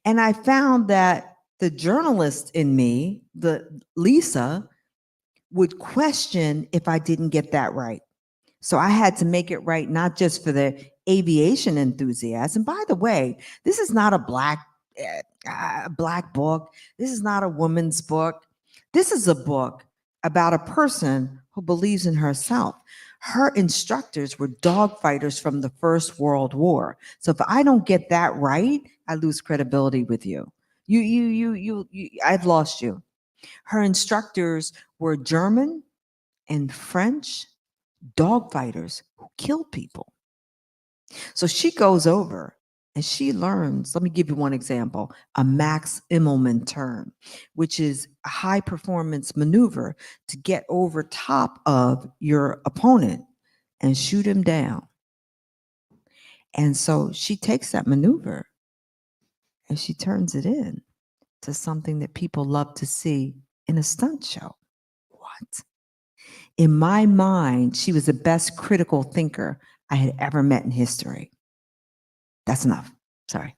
And I found that the journalist in me, the Lisa, would question if I didn't get that right. So I had to make it right, not just for the aviation enthusiasts. And by the way, this is not a black book. This is not a woman's book. This is a book about a person who believes in herself. Her instructors were dogfighters from the First World War. So if I don't get that right, I lose credibility with you. I've lost you. Her instructors were German and French dogfighters who killed people. So she goes over and she learns, let me give you one example, a Max Immelman turn, which is a high performance maneuver to get over top of your opponent and shoot him down. And so she takes that maneuver and she turns it in to something that people love to see in a stunt show. What? In my mind, she was the best critical thinker I had ever met in history. That's enough. Sorry.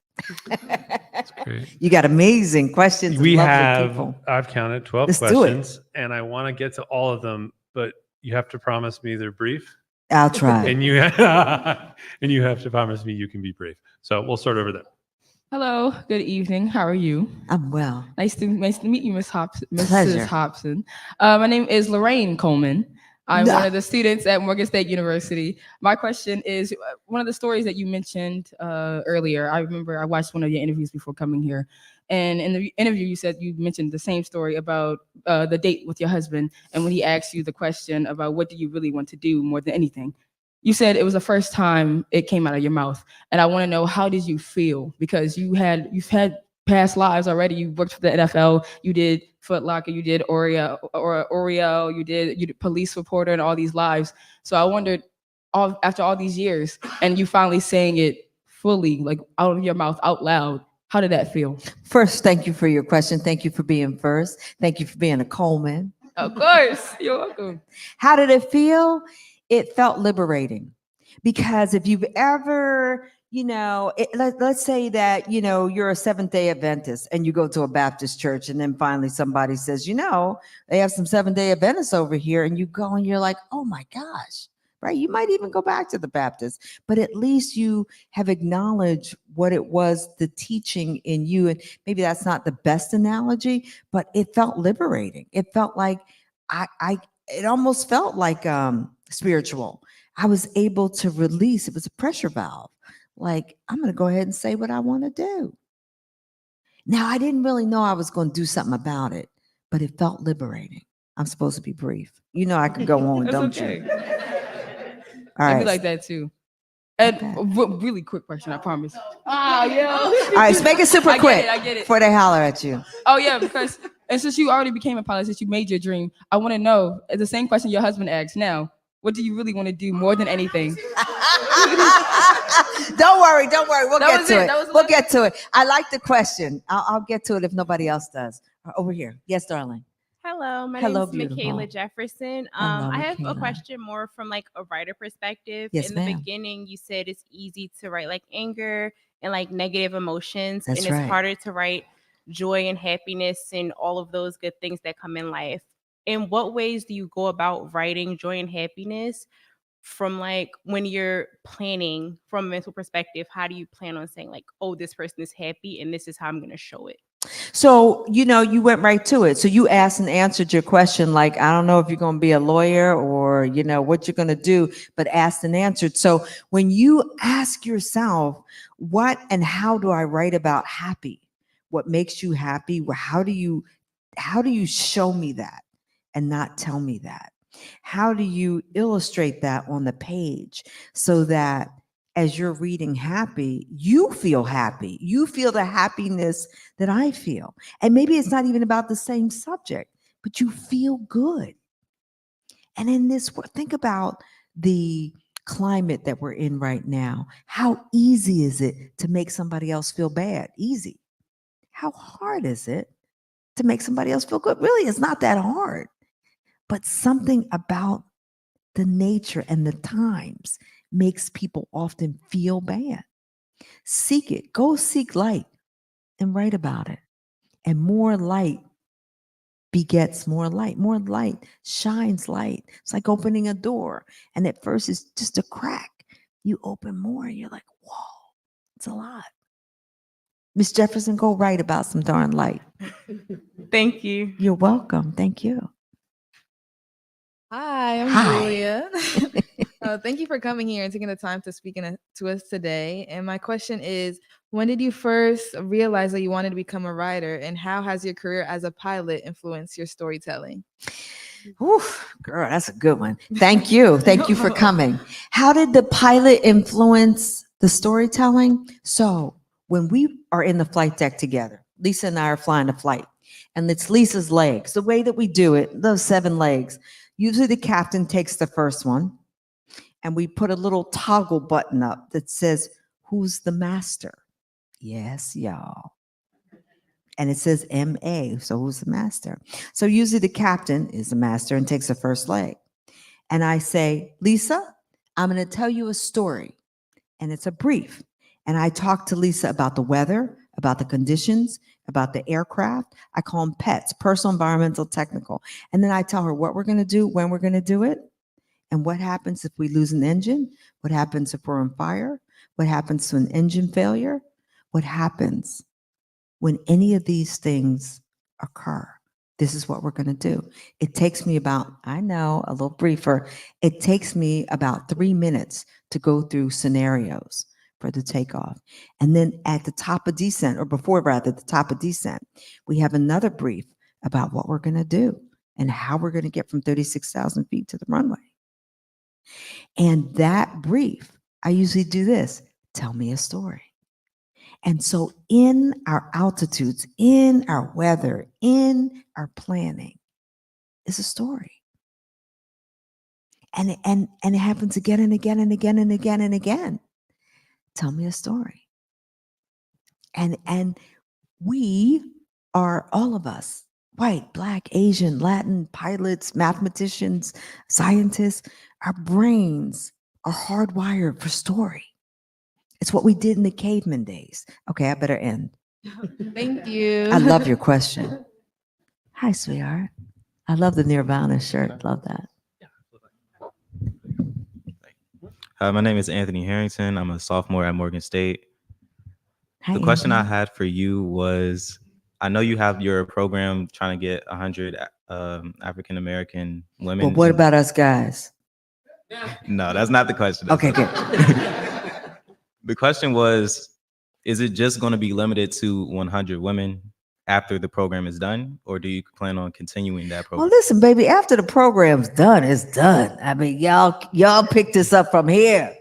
That's great. You got amazing questions. We and lovely have, people. I've counted 12 Let's do it. questions, and I want to get to all of them, but you have to promise me they're brief. I'll try. And you have to promise me you can be brief. So we'll start over there. Hello, good evening. How are you? I'm well. Nice to meet you, Mrs. Pleasure. Hopson. My name is Lorraine Coleman. I'm one of the students at Morgan State University. My question is, one of the stories that you mentioned earlier, I remember I watched one of your interviews before coming here. And in the interview, you mentioned the same story about the date with your husband. And when he asked you the question about what do you really want to do more than anything, you said it was the first time it came out of your mouth. And I want to know, how did you feel? Because you've had past lives already. You worked for the NFL, you did Foot Locker, you did Oreo, you did police reporter, and all these lives. So I wondered, after all these years, and you finally saying it fully, like out of your mouth, out loud, how did that feel? First, thank you for your question. Thank you for being first. Thank you for being a Coleman. Of course, you're welcome. How did it feel? It felt liberating, because if you've ever, let's say that, you're a Seventh-day Adventist and you go to a Baptist church, and then finally somebody says, they have some Seventh-day Adventists over here, and you go and you're like, oh my gosh, right? You might even go back to the Baptist, but at least you have acknowledged what it was, the teaching in you. And maybe that's not the best analogy, but it felt liberating. It felt like it almost felt like spiritual. I was able to release. It was a pressure valve. Like, I'm going to go ahead and say what I want to do. Now, I didn't really know I was going to do something about it, but it felt liberating. I'm supposed to be brief. I could go on, That's don't okay. you? All All right. right. Be like that too. And really quick question, I promise. All right, so make it super quick. I get it. Before they holler at you. Oh yeah, because since you already became a pilot, since you made your dream, I want to know the same question your husband asked. Now, what do you really want to do more than anything? Don't worry. We'll That get to it. I like the question. I'll get to it if nobody else does. Over here. Yes, darling. Hello, my Hello, name is beautiful. Michaela Jefferson. Hello, I have Michaela. a question more from like a writer perspective. Yes, In the ma'am. beginning, you said it's easy to write like anger and like negative emotions, That's and it's right. harder to write joy and happiness and all of those good things that come in life. In what ways do you go about writing joy and happiness from like when you're planning from a mental perspective? How do you plan on saying like, oh, this person is happy and this is how I'm going to show it? So, you went right to it. So you asked and answered your question. Like, I don't know if you're going to be a lawyer or, what you're going to do, but asked and answered. So when you ask yourself, what and how do I write about happy? What makes you happy? How do you show me that and not tell me that? How do you illustrate that on the page so that as you're reading happy, you feel happy. You feel the happiness that I feel. And maybe it's not even about the same subject, but you feel good. And in this, think about the climate that we're in right now, how easy is it to make somebody else feel bad? Easy. How hard is it to make somebody else feel good? Really, it's not that hard. But something about the nature and the times makes people often feel bad. Seek it. Go seek light and write about it. And more light begets more light. More light shines light. It's like opening a door. And at first it's just a crack. You open more and you're like, whoa, it's a lot. Miss Jefferson, go write about some darn light. Thank you. You're welcome. Thank you. Hi, I'm Hi. Julia. Thank you for coming here and taking the time to speak to us today. And my question is, when did you first realize that you wanted to become a writer, and how has your career as a pilot influenced your storytelling? Ooh, girl, that's a good one. Thank you. Thank you for coming. How did the pilot influence the storytelling? So when we are in the flight deck together, Lisa and I are flying a flight, and it's Lisa's legs. The way that we do it, those 7 legs, usually the captain takes the first one, and we put a little toggle button up that says, who's the master? Yes, y'all. And it says MA, so who's the master? So usually the captain is the master and takes the first leg. And I say, Lisa, I'm going to tell you a story. And it's a brief. And I talk to Lisa about the weather, about the conditions, about the aircraft. I call them PETs, personal, environmental, technical. And then I tell her what we're going to do, when we're going to do it, and what happens if we lose an engine, what happens if we're on fire, what happens to an engine failure, what happens when any of these things occur. This is what we're going to do. It takes me about, I know, a little briefer. It takes me about 3 minutes to go through scenarios for the takeoff. And then at the top of descent, or before rather, the top of descent, we have another brief about what we're going to do and how we're going to get from 36,000 feet to the runway. And that brief, I usually do this, tell me a story. And so in our altitudes, in our weather, in our planning is a story. And it happens again and again and again and again and again. Tell me a story. And we are, all of us, white, black, Asian, Latin, pilots, mathematicians, scientists, our brains are hardwired for story. It's what we did in the caveman days. Okay, I better end. Thank you. I love your question. Hi, sweetheart. I love the Nirvana shirt. Love that. My name is Anthony Harrington. I'm a sophomore at Morgan State. Hi, The question I Anthony. had for you was, I know you have your program trying to get 100 African-American women. Well, what about us guys? No, that's not the question. Okay, good. The question was, is it just going to be limited to 100 women after the program is done, or do you plan on continuing that Well, program? listen, baby, after the program's done, it's done. I mean, y'all pick this up from here.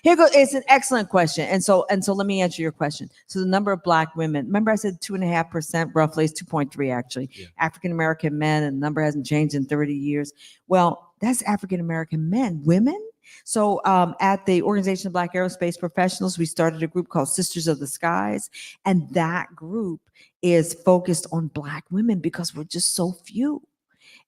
Here goes. It's an excellent question. And so let me answer your question. So the number of Black women, remember I said 2.5% roughly, it's 2.3 actually. Yeah. African-American men, and the number hasn't changed in 30 years. Well, that's African-American men. Women? So at the Organization of Black Aerospace Professionals, we started a group called Sisters of the Skies. And that group is focused on Black women because we're just so few.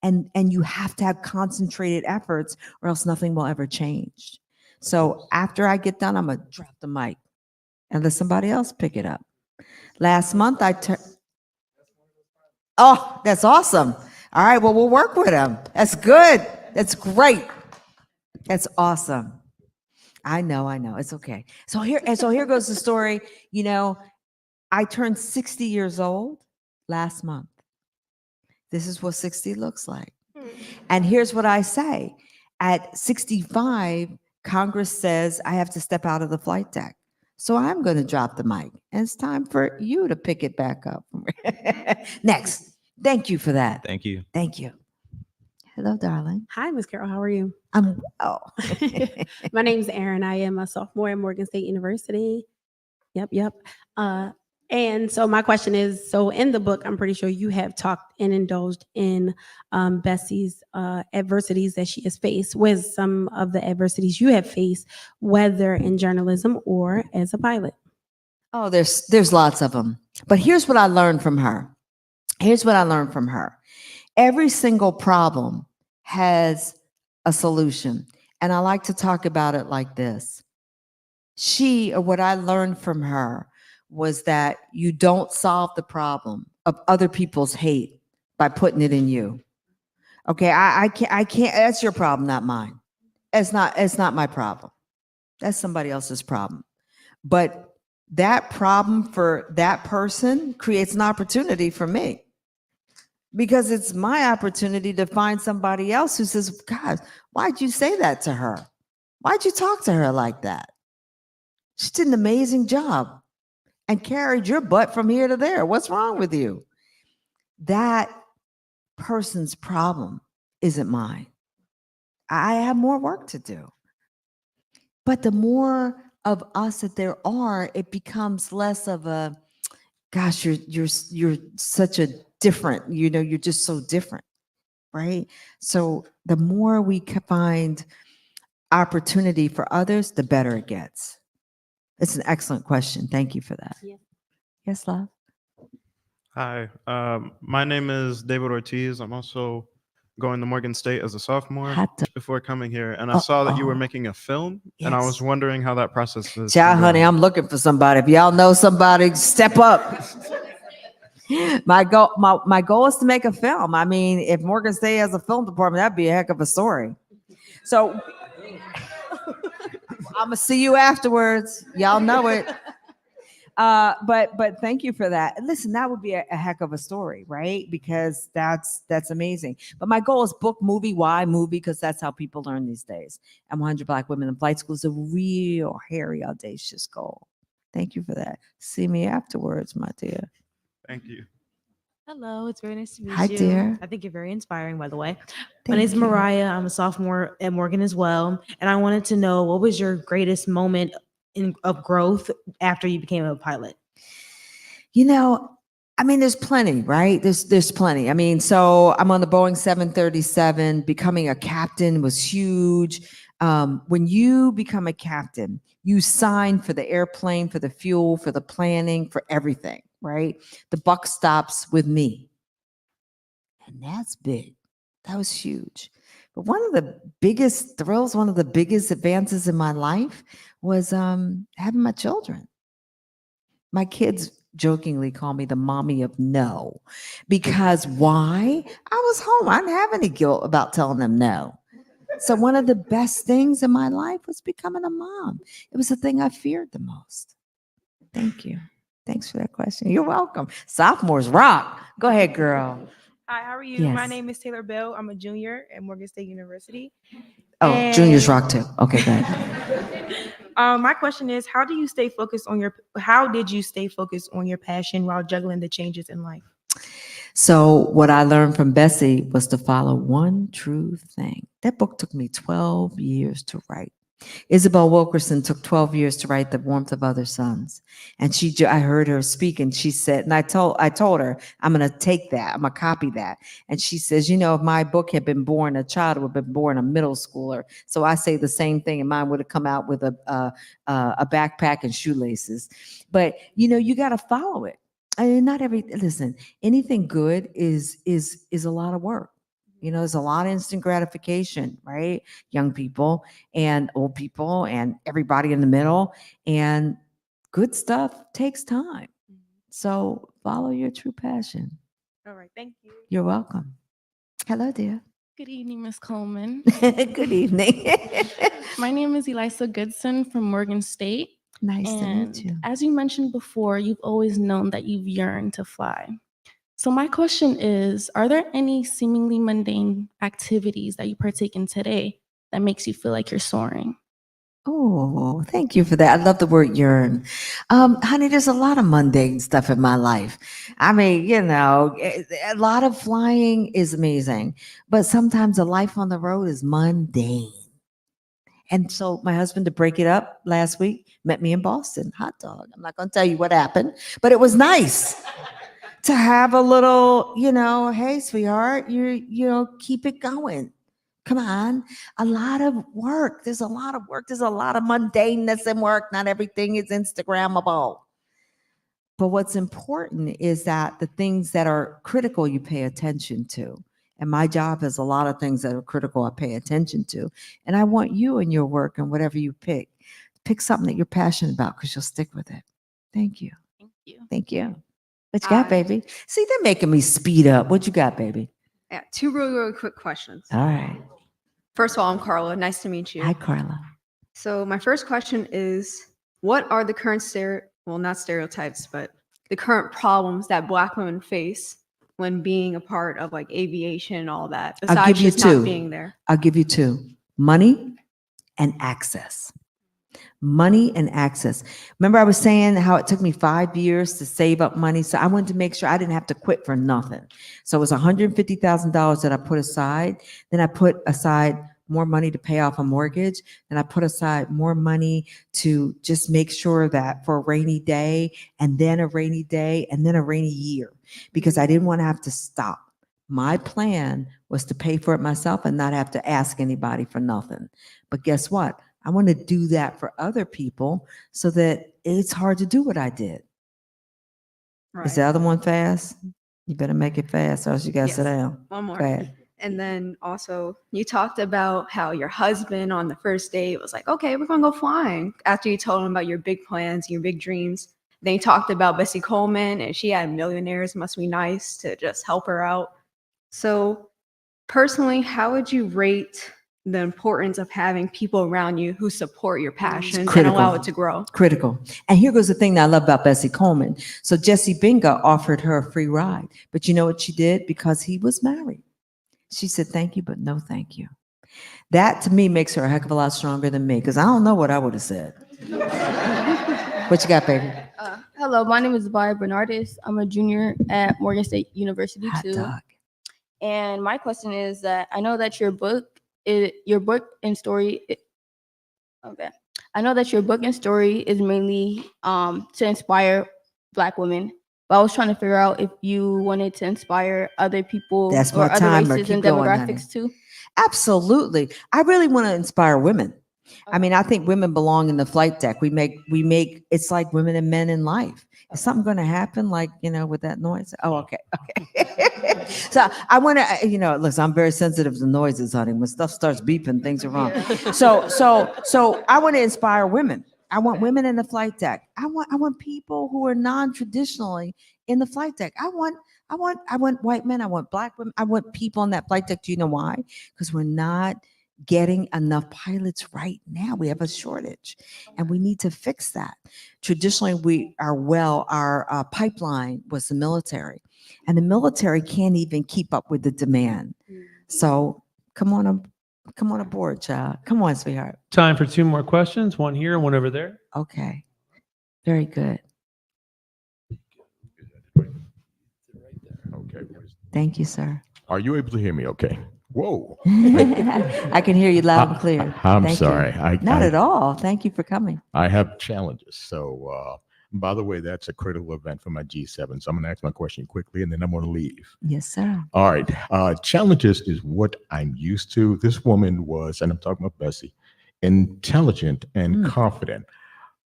And you have to have concentrated efforts or else nothing will ever change. So after I get done, I'm going to drop the mic and let somebody else pick it up. Last month, oh, that's awesome. All right, well, we'll work with them. That's good. That's great. That's awesome. I know. It's okay. So here goes the story. You know, I turned 60 years old last month. This is what 60 looks like. And here's what I say. At 65, Congress says I have to step out of the flight deck. So I'm going to drop the mic. And it's time for you to pick it back up. Next. Thank you for that. Thank you. Thank you. Hello, darling. Hi, Miss Carole. How are you? I'm well. My name is Erin. I am a sophomore at Morgan State University. Yep. And so my question is, so in the book, I'm pretty sure you have talked and indulged in Bessie's adversities that she has faced. With some of the adversities you have faced, whether in journalism or as a pilot? Oh, there's lots of them. But here's what I learned from her. Every single problem has a solution. And I like to talk about it like this. What I learned from her was that you don't solve the problem of other people's hate by putting it in you. Okay, I can't, that's your problem, not mine. It's not my problem. That's somebody else's problem. But that problem for that person creates an opportunity for me, because it's my opportunity to find somebody else who says, God, why'd you say that to her? Why'd you talk to her like that? She did an amazing job and carried your butt from here to there. What's wrong with you? That person's problem isn't mine. I have more work to do. But the more of us that there are, it becomes less of a, gosh, you're such a different, you're just so different, right? So the more we find opportunity for others, the better it gets. It's an excellent question. Thank you for that. Yeah. Yes, love. Hi, my name is David Ortiz. I'm also going to Morgan State as a sophomore before coming here. And I saw that you were making a film, and I was Yes. wondering how that process is. Child, honey, going. I'm looking for somebody. If y'all know somebody, step up. My goal is to make a film. I mean, if Morgan State has a film department, that'd be a heck of a story. So I'm gonna see you afterwards. Y'all know it. But thank you for that. Listen, that would be a heck of a story, right? Because that's amazing. But my goal is book, movie. Why movie? Because that's how people learn these days. And 100 Black Women in Flight School is a real hairy, audacious goal. Thank you for that. See me afterwards, my dear. Thank you. Hello, it's very nice to meet Hi, you. dear. I think you're very inspiring, by the way. My Thank name is you. Mariah. I'm a sophomore at Morgan as well. And I wanted to know, what was your greatest moment of growth after you became a pilot? I mean, there's plenty, right? There's plenty. I mean, so I'm on the Boeing 737. Becoming a captain was huge. When you become a captain, you sign for the airplane, for the fuel, for the planning, for everything, right? The buck stops with me. And that's big. That was huge. But one of the biggest thrills, one of the biggest advances in my life was having my children. My kids jokingly call me the mommy of no. Because why? I was home. I didn't have any guilt about telling them no. So one of the best things in my life was becoming a mom. It was the thing I feared the most. Thank you. Thanks for that question. You're welcome. Sophomores rock. Go ahead, girl. Hi, how are you? My Yes. name is Taylor Bell. I'm a junior at Morgan State University. Oh, juniors rock too. Okay, go ahead. My question is, how did you stay focused on your passion while juggling the changes in life? So what I learned from Bessie was to follow one true thing. That book took me 12 years to write. Isabel Wilkerson took 12 years to write The Warmth of Other Suns. And I heard her speak, and she said, and I told her, I'm going to take that. I'm going to copy that. And she says, if my book had been born a child, it would have been born a middle schooler. So I say the same thing, and mine would have come out with a backpack and shoelaces. But, you got to follow it. I mean, listen, anything good is a lot of work. There's a lot of instant gratification, right? Young people and old people and everybody in the middle. And good stuff takes time. So follow your true passion. All right, thank you. You're welcome. Hello, dear. Good evening, Ms. Coleman. Good evening. My name is Elisa Goodson from Morgan State. Nice to And meet you. as you mentioned before, you've always known that you've yearned to fly. So my question is, are there any seemingly mundane activities that you partake in today that makes you feel like you're soaring? Oh, thank you for that. I love the word yearn. Honey, there's a lot of mundane stuff in my life. I mean, a lot of flying is amazing, but sometimes a life on the road is mundane. And so my husband, to break it up last week, met me in Boston. Hot dog. I'm not going to tell you what happened, but it was nice to have a little, hey, sweetheart, keep it going. Come on. A lot of work. There's a lot of work. There's a lot of mundaneness in work. Not everything is Instagrammable. But what's important is that the things that are critical, you pay attention to. And my job is a lot of things that are critical I pay attention to. And I want you in your work and whatever you pick something that you're passionate about because you'll stick with it. Thank you. Thank you. Thank you. What you got, baby? See, they're making me speed up. What you got, baby? Yeah, two really quick questions. All right. First of all, I'm Carla. Nice to meet you. Hi, Carla. So my first question is, what are the current not stereotypes, but the current problems that Black women face when being a part of like aviation and all that, besides just not being there? I'll give you two: money and access. Money and access. Remember I was saying how it took me 5 years to save up money. So I wanted to make sure I didn't have to quit for nothing. So it was $150,000 that I put aside. Then I put aside more money to pay off a mortgage. Then I put aside more money to just make sure that for a rainy day, and then a rainy day, and then a rainy year, because I didn't want to have to stop. My plan was to pay for it myself and not have to ask anybody for nothing. But guess what? I want to do that for other people so that it's hard to do what I did. Right. Is the other one fast? You better make it fast or else you got to sit down. One more. Go ahead. And then also, you talked about how your husband on the first date was like, okay, we're going to go flying. After you told him about your big plans, your big dreams. Then you talked about Bessie Coleman, and she had millionaires. Must be nice to just help her out. So personally, how would you rate the importance of having people around you who support your passions and allow it to grow? Critical. And here goes the thing that I love about Bessie Coleman. So Jesse Binga offered her a free ride, but you know what she did? Because he was married. She said, thank you, but no thank you. That to me makes her a heck of a lot stronger than me, because I don't know what I would have said. What you got, baby? Hello, my name is Vi Bernardis. I'm a junior at Morgan State University Hot too. dog. And my question is that I know that your book and story is mainly to inspire Black women. But I was trying to figure out if you wanted to inspire other people That's or my other timer. races Keep and going, demographics too. Absolutely. I really want to inspire women. I mean, I think women belong in the flight deck. We make it's like women and men in life. Is something going to happen, like, with that noise? Oh, okay. So I want to, listen, I'm very sensitive to noises, honey. When stuff starts beeping, things are wrong. So I want to inspire women. I want women in the flight deck. I want people who are non-traditionally in the flight deck. I want white men. I want Black women. I want people in that flight deck. Do you know why? Because we're not getting enough pilots right now. We have a shortage, and we need to fix that. Traditionally, our pipeline was the military, and the military can't even keep up with the demand. So come on aboard, child. Come on, sweetheart. Time for two more questions. One here and one over there. Okay. Very good. Okay. Thank you, sir. Are you able to hear me okay? Whoa. I can hear you loud and clear. I'm Thank sorry. you. Not at all. Thank you for coming. I have challenges. So, by the way, that's a critical event for my G7. So I'm going to ask my question quickly and then I'm going to leave. Yes, sir. All right. Challenges is what I'm used to. This woman was, and I'm talking about Bessie, intelligent and confident.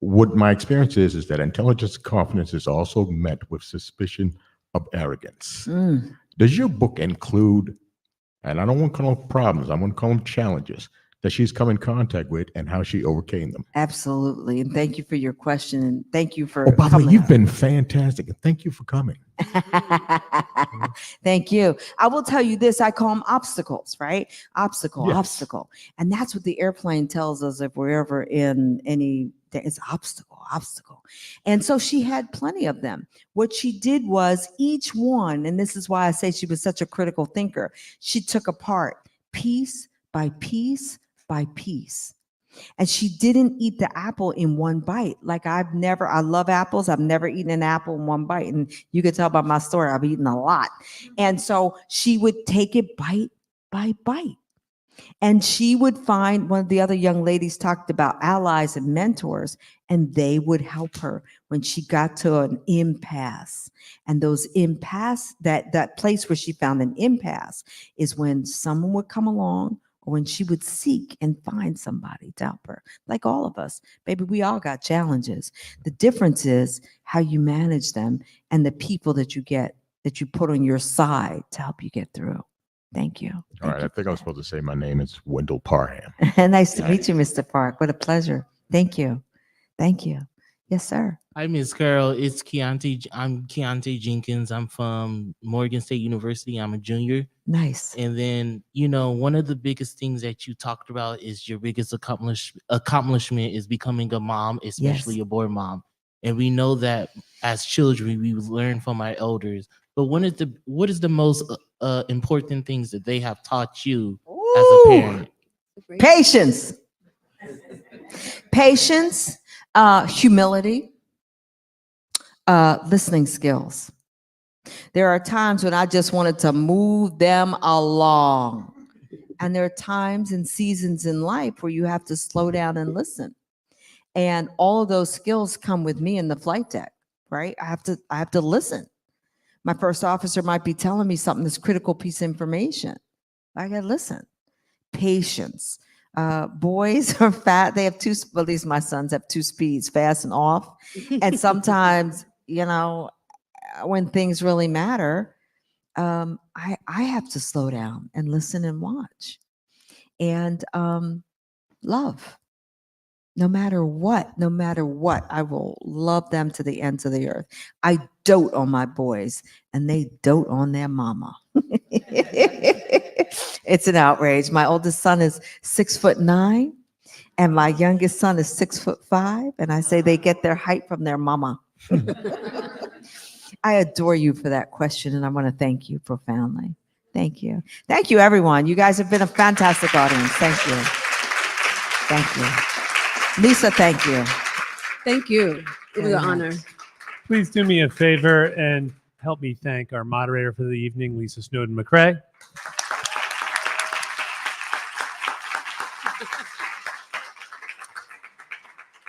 What my experience is that intelligence and confidence is also met with suspicion of arrogance. Does your book include, and I don't want to call them problems, I want to call them challenges that she's come in contact with and how she overcame them? Absolutely. And thank you for your question. And thank you for by the way, coming. you've been fantastic. And thank you for coming. Thank you. I will tell you this, I call them obstacles, right? Obstacle. And that's what the airplane tells us if we're ever in any, it's obstacle. And so she had plenty of them. What she did was each one, and this is why I say she was such a critical thinker, she took apart piece by piece by piece. And she didn't eat the apple in one bite. Like I love apples. I've never eaten an apple in one bite. And you can tell by my story, I've eaten a lot. And so she would take it bite by bite. And she would find, one of the other young ladies talked about allies and mentors, and they would help her when she got to an impasse. And those impasse, that place where she found an impasse is when someone would come along or when she would seek and find somebody to help her. Like all of us, baby, we all got challenges. The difference is how you manage them and the people that you get, that you put on your side to help you get through. Thank you. All right, I think I was supposed to say my name is Wendell Parham. Nice to meet you, Mr. Park. What a pleasure. Thank you. Thank you. Yes, sir. Hi, Ms. Carole. It's Keontae. I'm Keontae Jenkins. I'm from Morgan State University. I'm a junior. Nice. And then, you know, one of the biggest things that you talked about is your biggest accomplishment is becoming a mom, especially a boy mom. And we know that as children, we learn from our elders. But what is the most important things that they have taught you as a parent? Patience. Patience, humility, listening skills. There are times when I just wanted to move them along. And there are times and seasons in life where you have to slow down and listen. And all of those skills come with me in the flight deck, right? I have to listen. My first officer might be telling me something that's critical piece of information. I gotta listen. Patience. Boys are fat. They have two, well, at least my sons have two speeds, fast and off. And sometimes, you know, when things really matter, I have to slow down and listen and watch. And love. No matter what, I will love them to the ends of the earth. I dote on my boys and they dote on their mama. It's an outrage. My oldest son is 6'9" and my youngest son is 6'5". And I say they get their height from their mama. I adore you for that question. And I want to thank you profoundly. Thank you. Thank you, everyone. You guys have been a fantastic audience. Thank you. Thank you. Lisa, thank you. Thank you. It was an honor. Please do me a favor and help me thank our moderator for the evening, Lisa Snowden-McCray.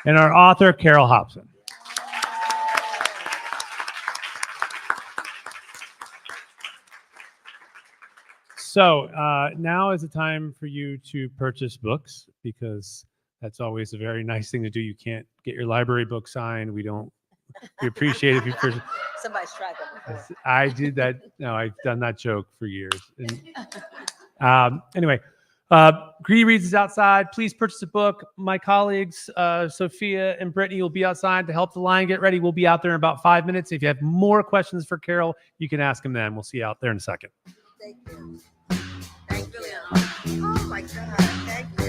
And our author, Carole Hopson. So now is the time for you to purchase books, because that's always a very nice thing to do. You can't get your library book signed. We appreciate it if you purchase. Somebody's tried that before. I did that. No, I've done that joke for years. And, anyway, Greedy Reads is outside. Please purchase a book. My colleagues, Sophia and Brittany, will be outside to help the line get ready. We'll be out there in about 5 minutes. If you have more questions for Carole, you can ask them then. We'll see you out there in a second. Thank you. Thank you. Oh my God. Thank you.